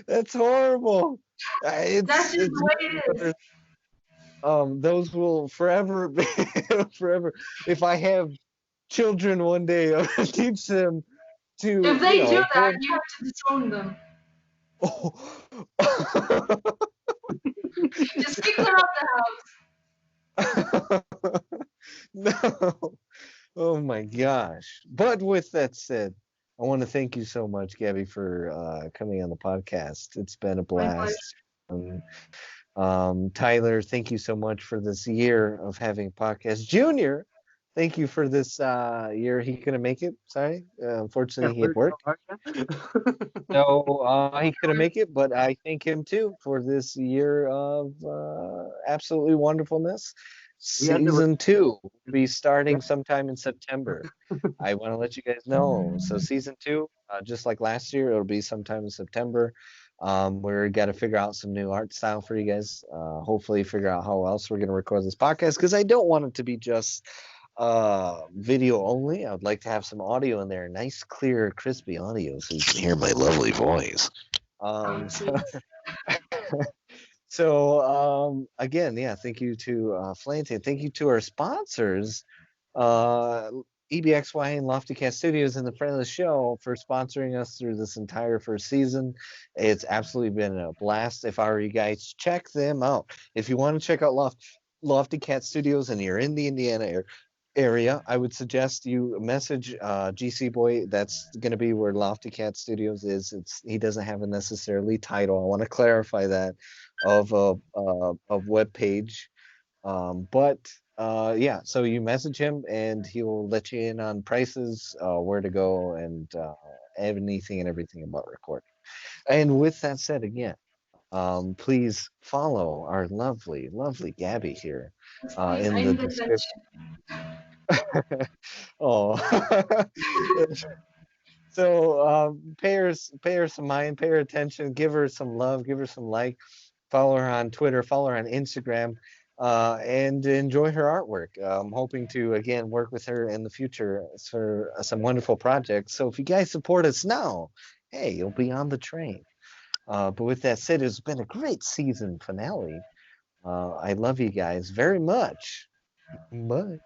that's horrible. That's just the way it is. Those will forever be forever. If I have children one day, I'm gonna teach them to. If they do that, pour- you have to disown them. Oh. Just kick her out the house. No. Oh my gosh. But with that said, I want to thank you so much, Gabby, for coming on the podcast. It's been a My pleasure. blast. Tyler, thank you so much for this year of having podcast. Junior, thank you for this year. He couldn't make it. Sorry. Unfortunately, he had work. So he couldn't make it, but I thank him too for this year of absolutely wonderfulness. Season 2 will be starting sometime in September. I want to let you guys know. So season 2, just like last year, it'll be sometime in September. We're got to figure out some new art style for you guys. Hopefully, figure out how else we're going to record this podcast because I don't want it to be just video only. I would like to have some audio in there, nice, clear, crispy audio, so you can hear my lovely voice. So again, yeah, thank you to Felantian. Thank you to our sponsors, EBXYA and Lofty Cat Studios and the friend of the show for sponsoring us through this entire first season. It's absolutely been a blast. If I were you guys, check them out. If you want to check out Lofty Cat Studios and you're in the Indiana area, I would suggest you message GC Boy. That's going to be where Lofty Cat Studios is. He doesn't have a necessarily title. I want to clarify that of a web page. But yeah, so you message him and he will let you in on prices, where to go, and anything and everything about recording. And with that said, again, please follow our lovely, lovely Gabby here Please, in I the need description. attention. Oh. So pay her some mind, pay her attention, give her some love, give her some like, follow her on Twitter, follow her on Instagram, and enjoy her artwork. I'm hoping to again work with her in the future for some wonderful projects. So if you guys support us now, hey, you'll be on the train. But with that said, it's been a great season finale. I love you guys very much. Bye.